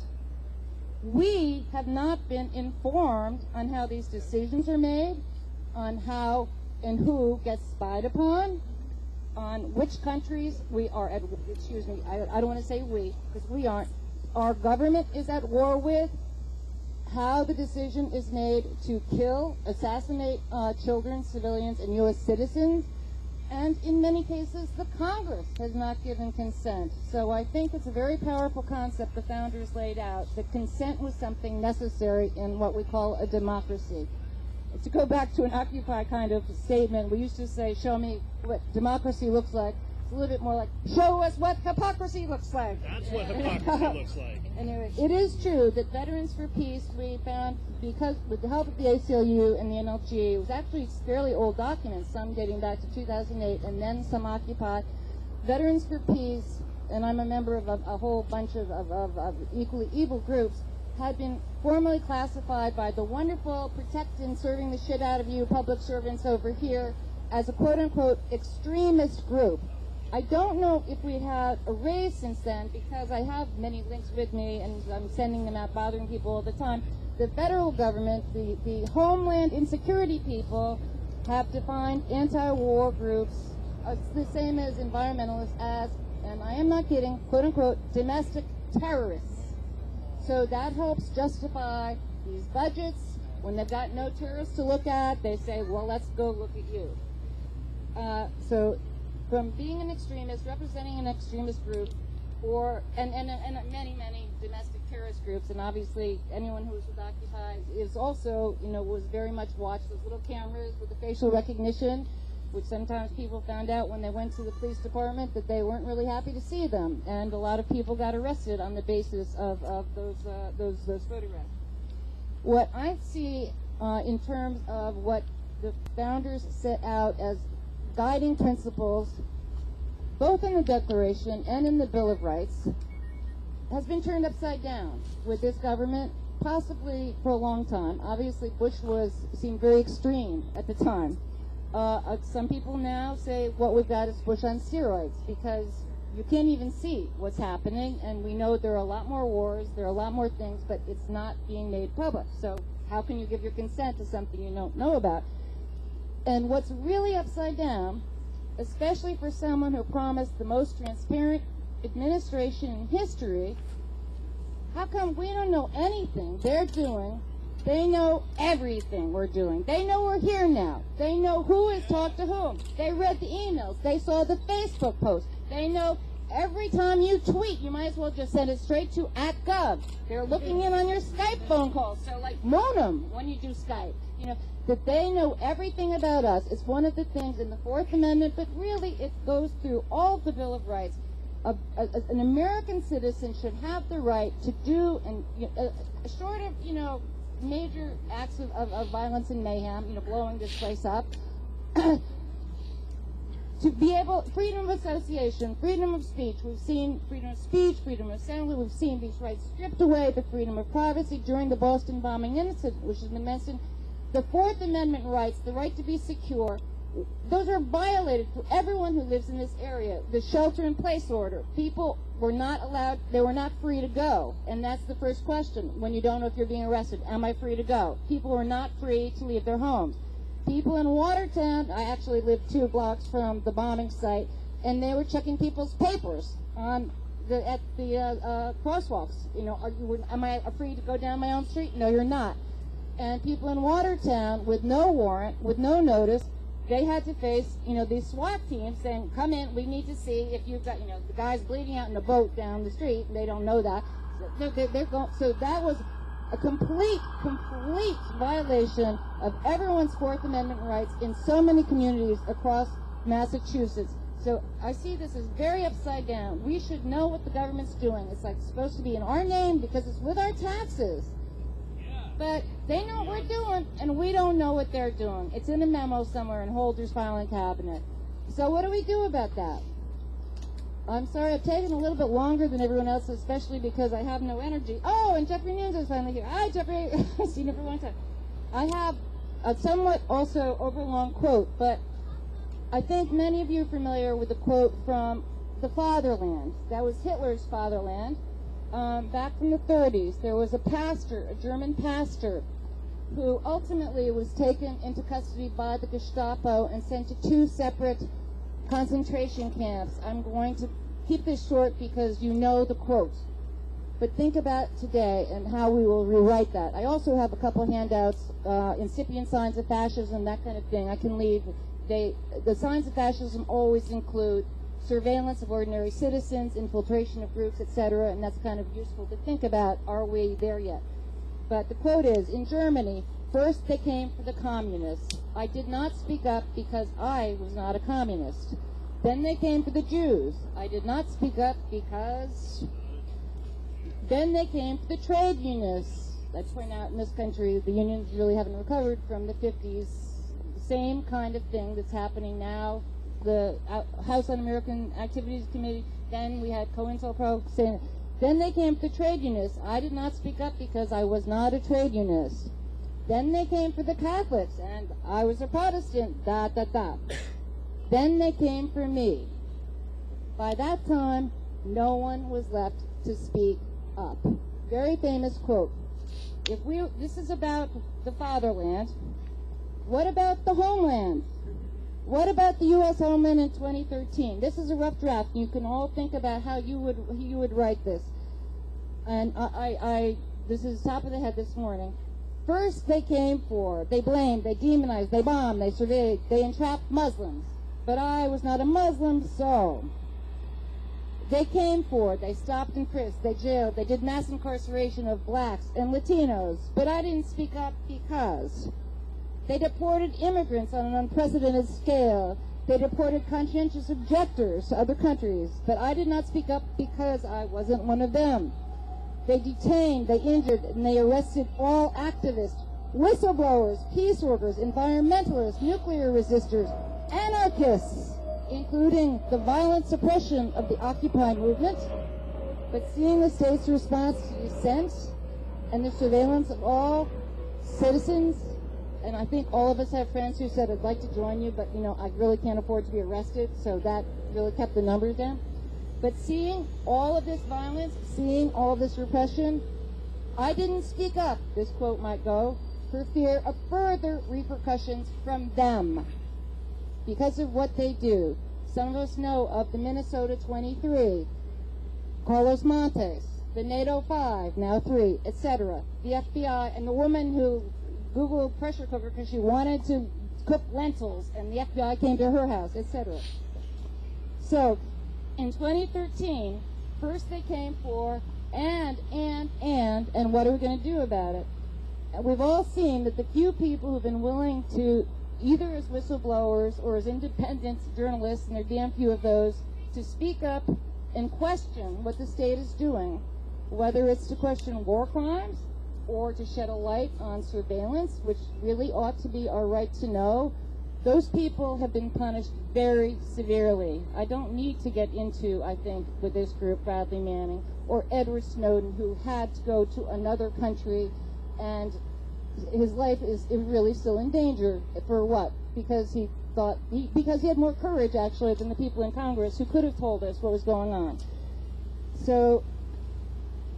We have not been informed on how these decisions are made, on how and who gets spied upon, on which countries we are at, excuse me, I don't want to say we, because we aren't, our government is at war with, how the decision is made to kill, assassinate children, civilians, and U.S. citizens, and in many cases, the Congress has not given consent. So I think it's a very powerful concept the founders laid out, that consent was something necessary in what we call a democracy. To go back to an Occupy kind of statement, we used to say, show me what democracy looks like. It's a little bit more like, show us what hypocrisy looks like. That's what hypocrisy looks like. Anyway, it is true that Veterans for Peace, we found, because with the help of the ACLU and the NLG, it was actually fairly old documents, some dating back to 2008, and then some Occupy. Veterans for Peace, and I'm a member of a whole bunch of equally evil groups, had been formally classified by the wonderful protect and serving the shit out of you public servants over here as a quote-unquote extremist group. I don't know if we had a raise since then, because I have many links with me and I'm sending them out, bothering people all the time. The federal government, the Homeland Insecurity people, have defined anti-war groups the same as environmentalists as, and I am not kidding, quote-unquote domestic terrorists. So that helps justify these budgets. When they've got no terrorists to look at, they say, well, let's go look at you. So from being an extremist, representing an extremist group, and many domestic terrorist groups, and obviously anyone who was with Occupy is also, was very much watched. Those little cameras with the facial recognition, which sometimes people found out when they went to the police department that they weren't really happy to see them, and a lot of people got arrested on the basis of those photographs. What I see in terms of what the founders set out as guiding principles, both in the Declaration and in the Bill of Rights, has been turned upside down with this government, possibly for a long time. Obviously, Bush seemed very extreme at the time. Some people now say what we've got is Bush on steroids, because You can't even see what's happening, and we know there are a lot more wars, there are a lot more things, but it's not being made public. So how can you give your consent to something you don't know about? And what's really upside down, especially for someone who promised the most transparent administration in history, how come we don't know anything they're doing? They know everything we're doing. They know we're here now. They know who has talked to whom. They read the emails. They saw the Facebook post. They know every time you tweet, you might as well just send it straight to @gov. They're looking in on your Skype phone calls. So like moan them when you do Skype. You know, that they know everything about us. It's one of the things in the Fourth Amendment, but really it goes through all of the Bill of Rights. An American citizen should have the right to do, and short of, major acts of violence and mayhem, blowing this place up, to be able, freedom of association, freedom of speech. We've seen freedom of speech, freedom of assembly. We've seen these rights stripped away, the freedom of privacy during the Boston bombing incident, which has been mentioned. The Fourth Amendment rights, the right to be secure, those are violated for everyone who lives in this area. The shelter-in-place order, people were not allowed, they were not free to go. And that's the first question when you don't know if you're being arrested. Am I free to go? People were not free to leave their homes. People in Watertown, I actually lived 2 blocks from the bombing site, and they were checking people's papers at the crosswalks. Am I free to go down my own street? No, you're not. And people in Watertown with no warrant, with no notice, they had to face, these SWAT teams saying, come in, we need to see if you've got, the guy's bleeding out in a boat down the street, and they don't know that. So that was a complete violation of everyone's Fourth Amendment rights in so many communities across Massachusetts. So I see this as very upside down. We should know what the government's doing. It's like supposed to be in our name because it's with our taxes. But they know what we're doing, and we don't know what they're doing. It's in a memo somewhere in Holder's filing cabinet. So what do we do about that? I'm sorry, I've taken a little bit longer than everyone else, especially because I have no energy. Oh, and Jeffrey Nunes is finally here. Hi, Jeffrey. I've seen you for a long time. I have a somewhat also overlong quote, but I think many of you are familiar with the quote from the fatherland. That was Hitler's fatherland. Back from the 30s, there was a pastor, a German pastor, who ultimately was taken into custody by the Gestapo and sent to 2 separate concentration camps. I'm going to keep this short because you know the quote. But think about today and how we will rewrite that. I also have a couple handouts, incipient signs of fascism, that kind of thing. I can leave. The signs of fascism always include surveillance of ordinary citizens, infiltration of groups, etc., and that's kind of useful to think about. Are we there yet? But the quote is, in Germany, first they came for the communists. I did not speak up because I was not a communist. Then they came for the Jews. I did not speak up because... Then they came for the trade unionists. I point out in this country, the unions really haven't recovered from the 50s. Same kind of thing that's happening now. The House Un-American Activities Committee, then we had COINTELPRO saying, then they came for the trade unionists. I did not speak up because I was not a trade unionist. Then they came for the Catholics, and I was a Protestant, Then they came for me. By that time, no one was left to speak up. Very famous quote. This is about the fatherland. What about the homeland? What about the U.S. Homeland in 2013? This is a rough draft. You can all think about how you would write this. And this is top of the head this morning. First, they blamed, they demonized, they bombed, they surveyed, they entrapped Muslims. But I was not a Muslim, so they came for it. They stopped and frisked, they jailed, they did mass incarceration of blacks and Latinos. But I didn't speak up because they deported immigrants on an unprecedented scale. They deported conscientious objectors to other countries. But I did not speak up because I wasn't one of them. They detained, they injured, and they arrested all activists, whistleblowers, peace workers, environmentalists, nuclear resistors, anarchists, including the violent suppression of the Occupy movement. But seeing the state's response to dissent and the surveillance of all citizens, and I think all of us have friends who said, I'd like to join you, but, I really can't afford to be arrested, so that really kept the numbers down. But seeing all of this violence, seeing all of this repression, I didn't speak up, this quote might go, for fear of further repercussions from them because of what they do. Some of us know of the Minnesota 23, Carlos Montes, the NATO 5, now 3, etc. The FBI, and the woman who Googled pressure cooker because she wanted to cook lentils, and the FBI came to her house, etc. So, in 2013, first they came for and what are we going to do about it? And we've all seen that the few people who've been willing to, either as whistleblowers or as independent journalists, and there are damn few of those, to speak up and question what the state is doing, whether it's to question war crimes or to shed a light on surveillance, which really ought to be our right to know. Those people have been punished very severely. I don't need to get into, I think, with this group, Bradley Manning, or Edward Snowden, who had to go to another country, and his life is really still in danger. For what? Because he thought, because he had more courage, actually, than the people in Congress who could have told us what was going on. So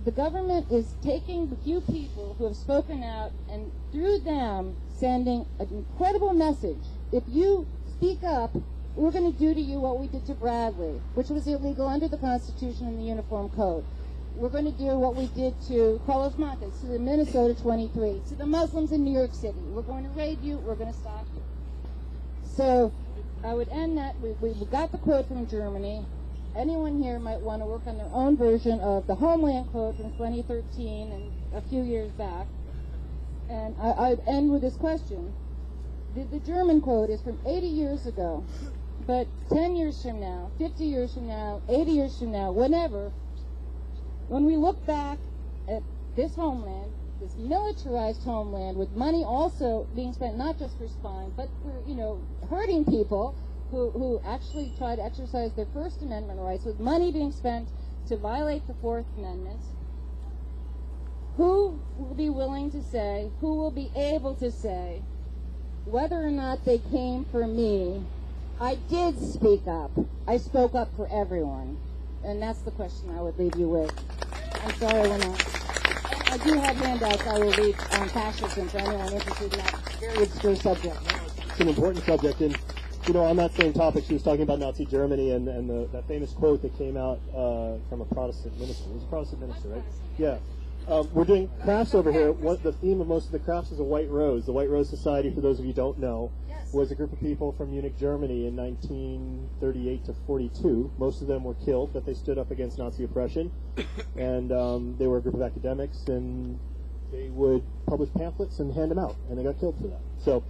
the government is taking the few people who have spoken out and through them sending an incredible message. If you speak up, we're going to do to you what we did to Bradley, which was illegal under the Constitution and the Uniform Code. We're going to do what we did to Carlos Montes, to the Minnesota 23, to the Muslims in New York City. We're going to raid you. We're going to stop you. So I would end that. We got the quote from Germany. Anyone here might want to work on their own version of the Homeland quote from 2013 and a few years back. And I'd end with this question. The German quote is from 80 years ago, but 10 years from now, 50 years from now, 80 years from now, whenever, when we look back at this homeland, this militarized homeland with money also being spent not just for spying, but for, hurting people who actually try to exercise their First Amendment rights, with money being spent to violate the Fourth Amendment, who will be willing to say, who will be able to say, whether or not they came for me, I did speak up. I spoke up for everyone. And that's the question I would leave you with. I'm sorry we're not. I do have handouts I will leave on fascism for anyone interested in that very obscure subject. It's an important subject. And, on that same topic, she was talking about Nazi Germany and that famous quote that came out from a Protestant minister. It was a Protestant minister, right? Yeah. We're doing crafts over here. The theme of most of the crafts is a white rose. The White Rose Society, for those of you who don't know, was a group of people from Munich, Germany in 1938 to 42. Most of them were killed, but they stood up against Nazi oppression. And they were a group of academics, and they would publish pamphlets and hand them out, and they got killed for that. So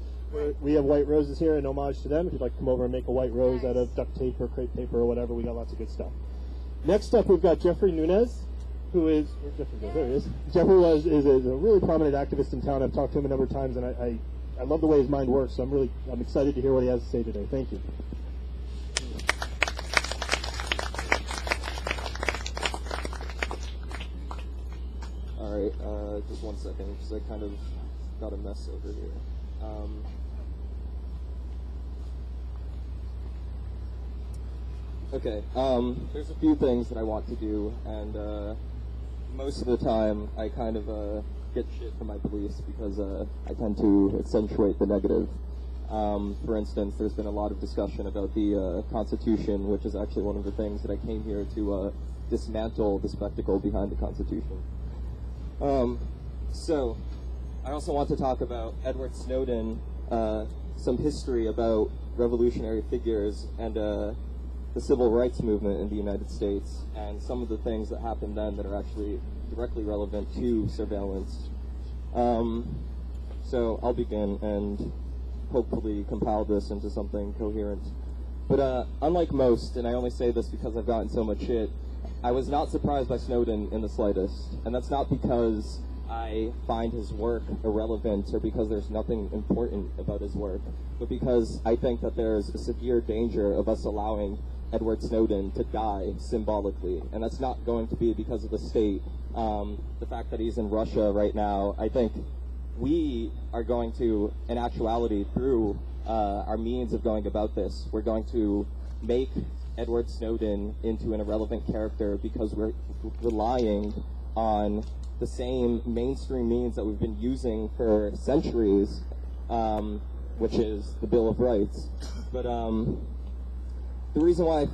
we have white roses here in homage to them. If you'd like to come over and make a white rose out of duct tape or crepe paper or whatever, we got lots of good stuff. Next up, we've got Jeffrey Nunes, who is, there he is. Jeffrey is a really prominent activist in town. I've talked to him a number of times, and I love the way his mind works, so I'm excited to hear what he has to say today. Thank you. All right, just 1 second, because I kind of got a mess over here. Okay, there's a few things that I want to do, and most of the time I kind of get shit for my beliefs because I tend to accentuate the negative. For instance, there's been a lot of discussion about the Constitution, which is actually one of the things that I came here to dismantle the spectacle behind the Constitution. So, I also want to talk about Edward Snowden, some history about revolutionary figures and the civil rights movement in the United States, and some of the things that happened then that are actually directly relevant to surveillance. So I'll begin and hopefully compile this into something coherent. But unlike most, and I only say this because I've gotten so much shit, I was not surprised by Snowden in the slightest. And that's not because I find his work irrelevant or because there's nothing important about his work, but because I think that there's a severe danger of us allowing Edward Snowden to die symbolically. And that's not going to be because of the state. The fact that he's in Russia right now, I think we are going to, in actuality, through our means of going about this, we're going to make Edward Snowden into an irrelevant character because we're relying on the same mainstream means that we've been using for centuries, which is the Bill of Rights. But the reason why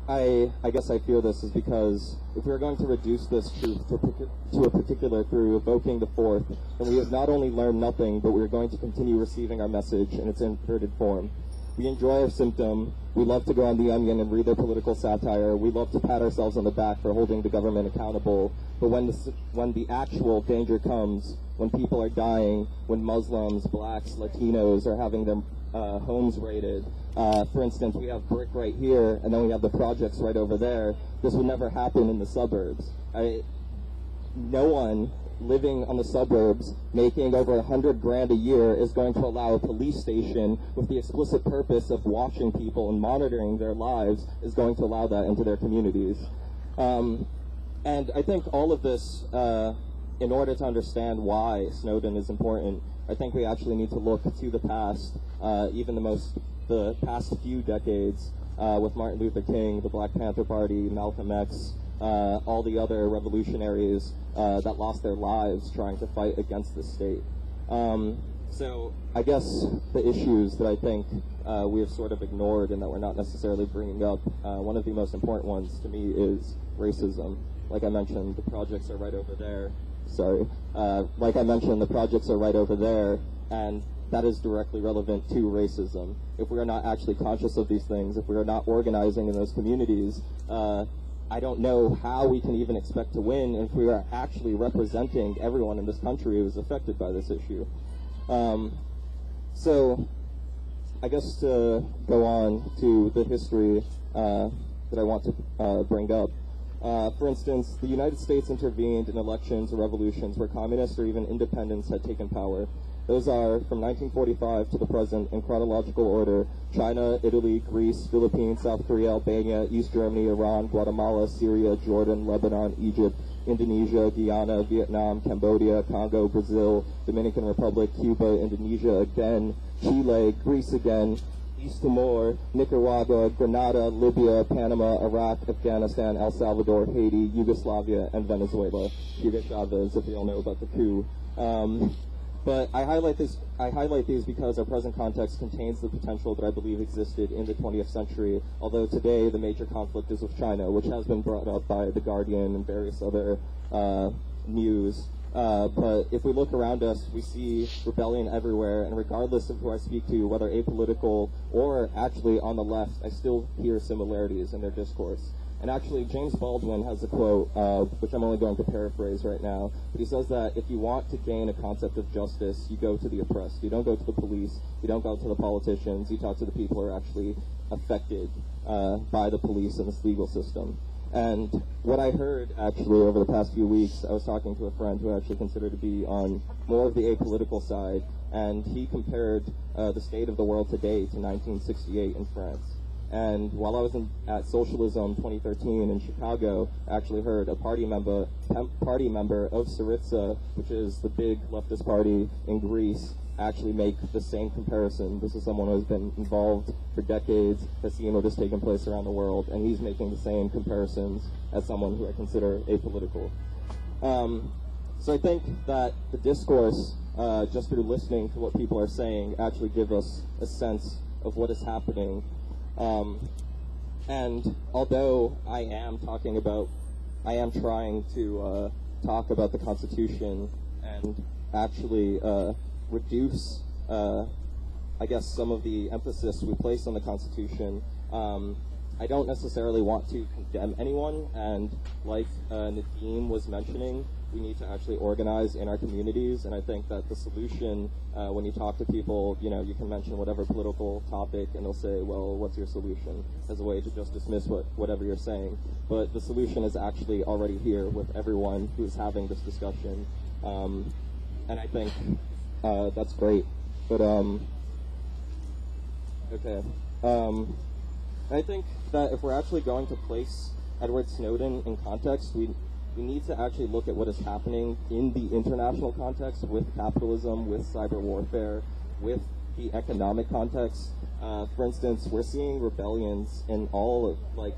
I guess I fear this is because if we're going to reduce this truth to a particular through evoking the fourth, then we have not only learned nothing, but we're going to continue receiving our message in its inverted form. We enjoy our symptom. We love to go on The Onion and read their political satire. We love to pat ourselves on the back for holding the government accountable. But when the actual danger comes, when people are dying, when Muslims, blacks, Latinos are having their homes raided, for instance, we have BRIC right here, and then we have the projects right over there. This would never happen in the suburbs. No one living on the suburbs making over $100,000 a year is going to allow a police station with the explicit purpose of watching people and monitoring their lives is going to allow that into their communities. And I think all of this, in order to understand why Snowden is important, I think we actually need to look to the past, even the past few decades, with Martin Luther King, the Black Panther Party, Malcolm X, all the other revolutionaries that lost their lives trying to fight against the state. So I guess the issues that I think we have sort of ignored and that we're not necessarily bringing up, one of the most important ones to me is racism. Like I mentioned, the projects are right over there. Sorry. Like I mentioned, the projects are right over there, and that is directly relevant to racism. If we are not actually conscious of these things, if we are not organizing in those communities, I don't know how we can even expect to win if we are actually representing everyone in this country who is affected by this issue. So I guess to go on to the history that I want to bring up. For instance, the United States intervened in elections or revolutions where communists or even independents had taken power. Those are, from 1945 to the present, in chronological order: China, Italy, Greece, Philippines, South Korea, Albania, East Germany, Iran, Guatemala, Syria, Jordan, Lebanon, Egypt, Indonesia, Guyana, Vietnam, Cambodia, Congo, Brazil, Dominican Republic, Cuba, Indonesia again, Chile, Greece again, East Timor, Nicaragua, Grenada, Libya, Panama, Iraq, Afghanistan, El Salvador, Haiti, Yugoslavia, and Venezuela. Hugo Chavez, if you all know about the coup. But I highlight these because our present context contains the potential that I believe existed in the 20th century, although today the major conflict is with China, which has been brought up by The Guardian and various other news. But if we look around us, we see rebellion everywhere, and regardless of who I speak to, whether apolitical or actually on the left, I still hear similarities in their discourse. And actually, James Baldwin has a quote, which I'm only going to paraphrase right now, but he says that if you want to gain a concept of justice, you go to the oppressed. You don't go to the police. You don't go to the politicians. You talk to the people who are actually affected by the police and this legal system. And what I heard, actually, over the past few weeks, I was talking to a friend who I actually consider to be on more of the apolitical side, and he compared the state of the world today to 1968 in France. And while I was at Socialism 2013 in Chicago, I actually heard a party member of Syriza, which is the big leftist party in Greece, actually make the same comparison. This is someone who has been involved for decades, has seen what has taken place around the world, and he's making the same comparisons as someone who I consider apolitical. So I think that the discourse, just through listening to what people are saying, actually give us a sense of what is happening. And although I am trying to talk about the Constitution and actually reduce, I guess, some of the emphasis we place on the Constitution, I don't necessarily want to condemn anyone, and like Nadeem was mentioning, we need to actually organize in our communities, and I think that the solution, when you talk to people, you know, you can mention whatever political topic, and they'll say, well, what's your solution? As a way to just dismiss whatever you're saying. But the solution is actually already here with everyone who's having this discussion, and I think that's great. But, okay. I think that if we're actually going to place Edward Snowden in context, we need to actually look at what is happening in the international context with capitalism, with cyber warfare, with the economic context. For instance, we're seeing rebellions in all of, like,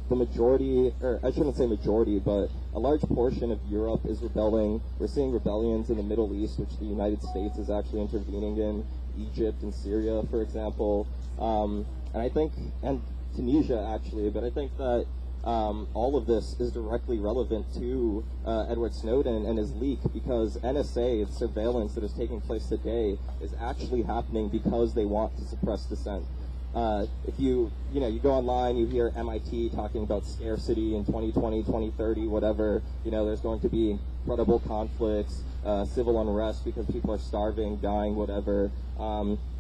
the majority, or I shouldn't say majority, but a large portion of Europe is rebelling. We're seeing rebellions in the Middle East, which the United States is actually intervening in, Egypt and Syria, for example. And I think, and Tunisia actually, but I think that all of this is directly relevant to Edward Snowden and his leak, because NSA, the surveillance that is taking place today, is actually happening because they want to suppress dissent. If you go online, you hear MIT talking about scarcity in 2020, 2030, whatever. There's going to be incredible conflicts, civil unrest because people are starving, dying, whatever.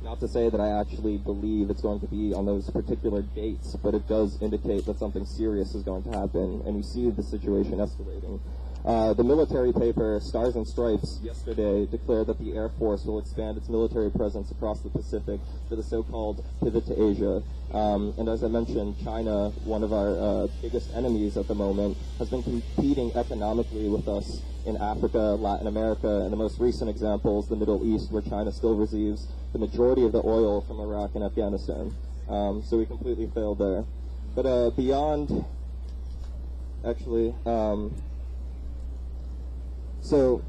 Not to say that I actually believe it's going to be on those particular dates, but it does indicate that something serious is going to happen, and you see the situation escalating. The military paper Stars and Stripes yesterday declared that the Air Force will expand its military presence across the Pacific for the so-called pivot to Asia. And as I mentioned, China, one of our biggest enemies at the moment, has been competing economically with us in Africa, Latin America, and the most recent example is the Middle East, where China still receives the majority of the oil from Iraq and Afghanistan. So we completely failed there. But beyond, actually, so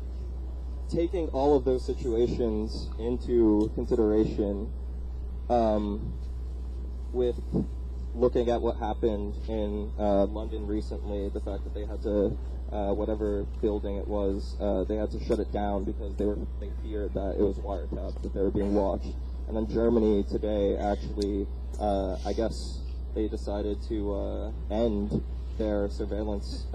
taking all of those situations into consideration, with looking at what happened in London recently, the fact that they had to, whatever building it was, they had to shut it down because they feared that it was wiretapped, that they were being watched. And then Germany today actually, I guess they decided to end their surveillance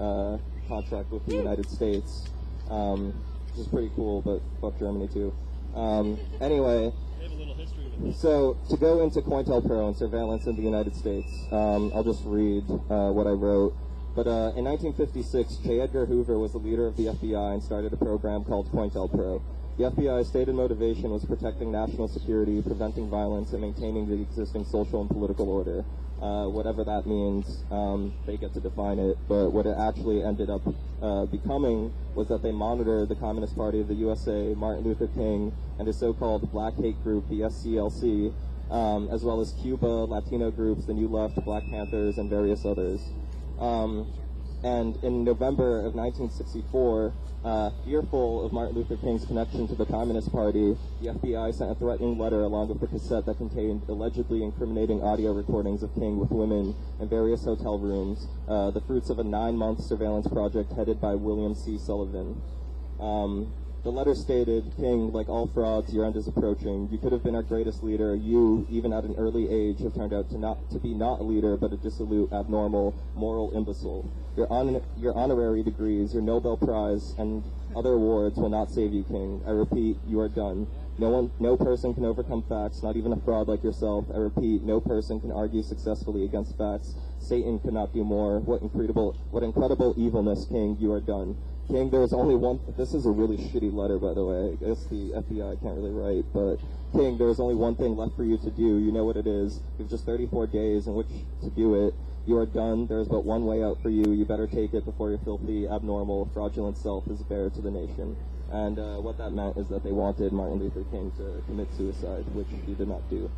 contract with the United States. Which is pretty cool, but fuck Germany too. Anyway, so to go into COINTELPRO and surveillance in the United States, I'll just read what I wrote. But in 1956, J. Edgar Hoover was the leader of the FBI and started a program called COINTELPRO. The FBI's stated motivation was protecting national security, preventing violence, and maintaining the existing social and political order. Whatever that means, they get to define it, but what it actually ended up becoming was that they monitored the Communist Party of the USA, Martin Luther King, and his so-called black hate group, the SCLC, as well as Cuba, Latino groups, the New Left, Black Panthers, and various others. And in November of 1964, fearful of Martin Luther King's connection to the Communist Party, the FBI sent a threatening letter along with a cassette that contained allegedly incriminating audio recordings of King with women in various hotel rooms, the fruits of a 9-month surveillance project headed by William C. Sullivan. The letter stated, King, like all frauds, your end is approaching. You could have been our greatest leader. You, even at an early age, have turned out to be not a leader, but a dissolute, abnormal, moral imbecile. Your honorary degrees, your Nobel Prize, and other awards will not save you, King. I repeat, you are done. No person can overcome facts, not even a fraud like yourself. I repeat, no person can argue successfully against facts. Satan could not do more. What incredible evilness, King, you are done. King, there is only one, this is a really shitty letter, by the way. I guess the FBI can't really write, but King, there is only one thing left for you to do. You know what it is. You have just 34 days in which to do it. You are done. There is but one way out for you. You better take it before your filthy, abnormal, fraudulent self is bare to the nation. And what that meant is that they wanted Martin Luther King to commit suicide, which he did not do.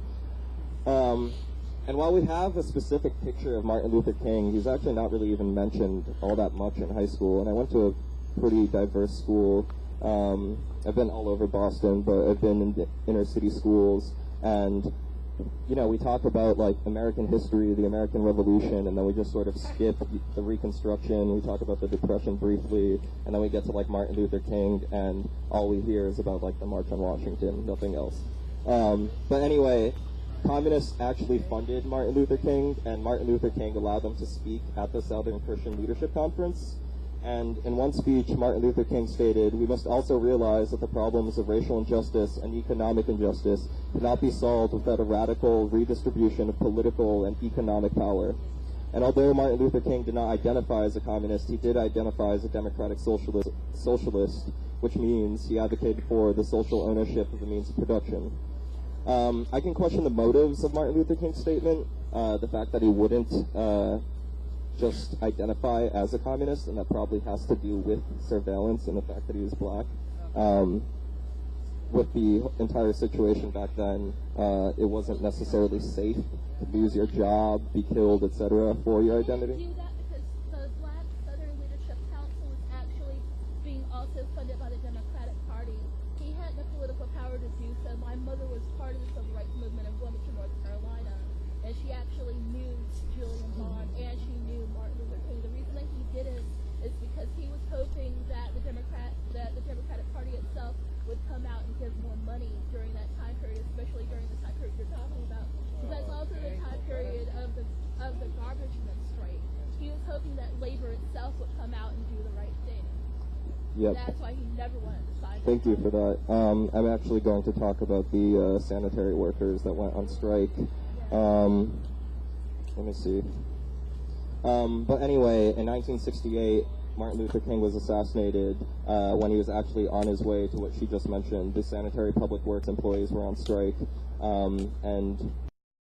And while we have a specific picture of Martin Luther King, he's actually not really even mentioned all that much in high school. And I went to a pretty diverse school. I've been all over Boston, but I've been in the inner city schools, and we talk about like American history, the American Revolution, and then we just sort of skip the Reconstruction. We talk about the Depression briefly, and then we get to like Martin Luther King, and all we hear is about like the March on Washington, nothing else. But anyway, communists actually funded Martin Luther King, and Martin Luther King allowed them to speak at the Southern Christian Leadership Conference. And in one speech, Martin Luther King stated, "We must also realize that the problems of racial injustice and economic injustice cannot be solved without a radical redistribution of political and economic power." And although Martin Luther King did not identify as a communist, he did identify as a democratic socialist, which means he advocated for the social ownership of the means of production. I can question the motives of Martin Luther King's statement, the fact that he wouldn't just identify as a communist, and that probably has to do with surveillance and the fact that he was black. with the entire situation back then, it wasn't necessarily safe to lose your job, be killed, etc. for your identity? Do that because the Black Southern Leadership Council was actually being also funded by the Democratic Party. He had the political power to do so. My mother was part of the civil rights movement in Wilmington, North Carolina, and she actually knew Julian Bond and she knew Martin Luther King. The reason that he did it is because he was hoping that the Democratic Party itself would come out and give more money during that time period, especially during the time period you're talking about. Because that's also the time period of the garbage men strike. He was hoping that labor itself would come out and do the right thing. Yep. That's why he never wanted to sign. Thank you for that. I'm actually going to talk about the sanitary workers that went on strike. Let me see. But anyway, in 1968, Martin Luther King was assassinated when he was actually on his way to what she just mentioned. The sanitary public works employees were on strike, and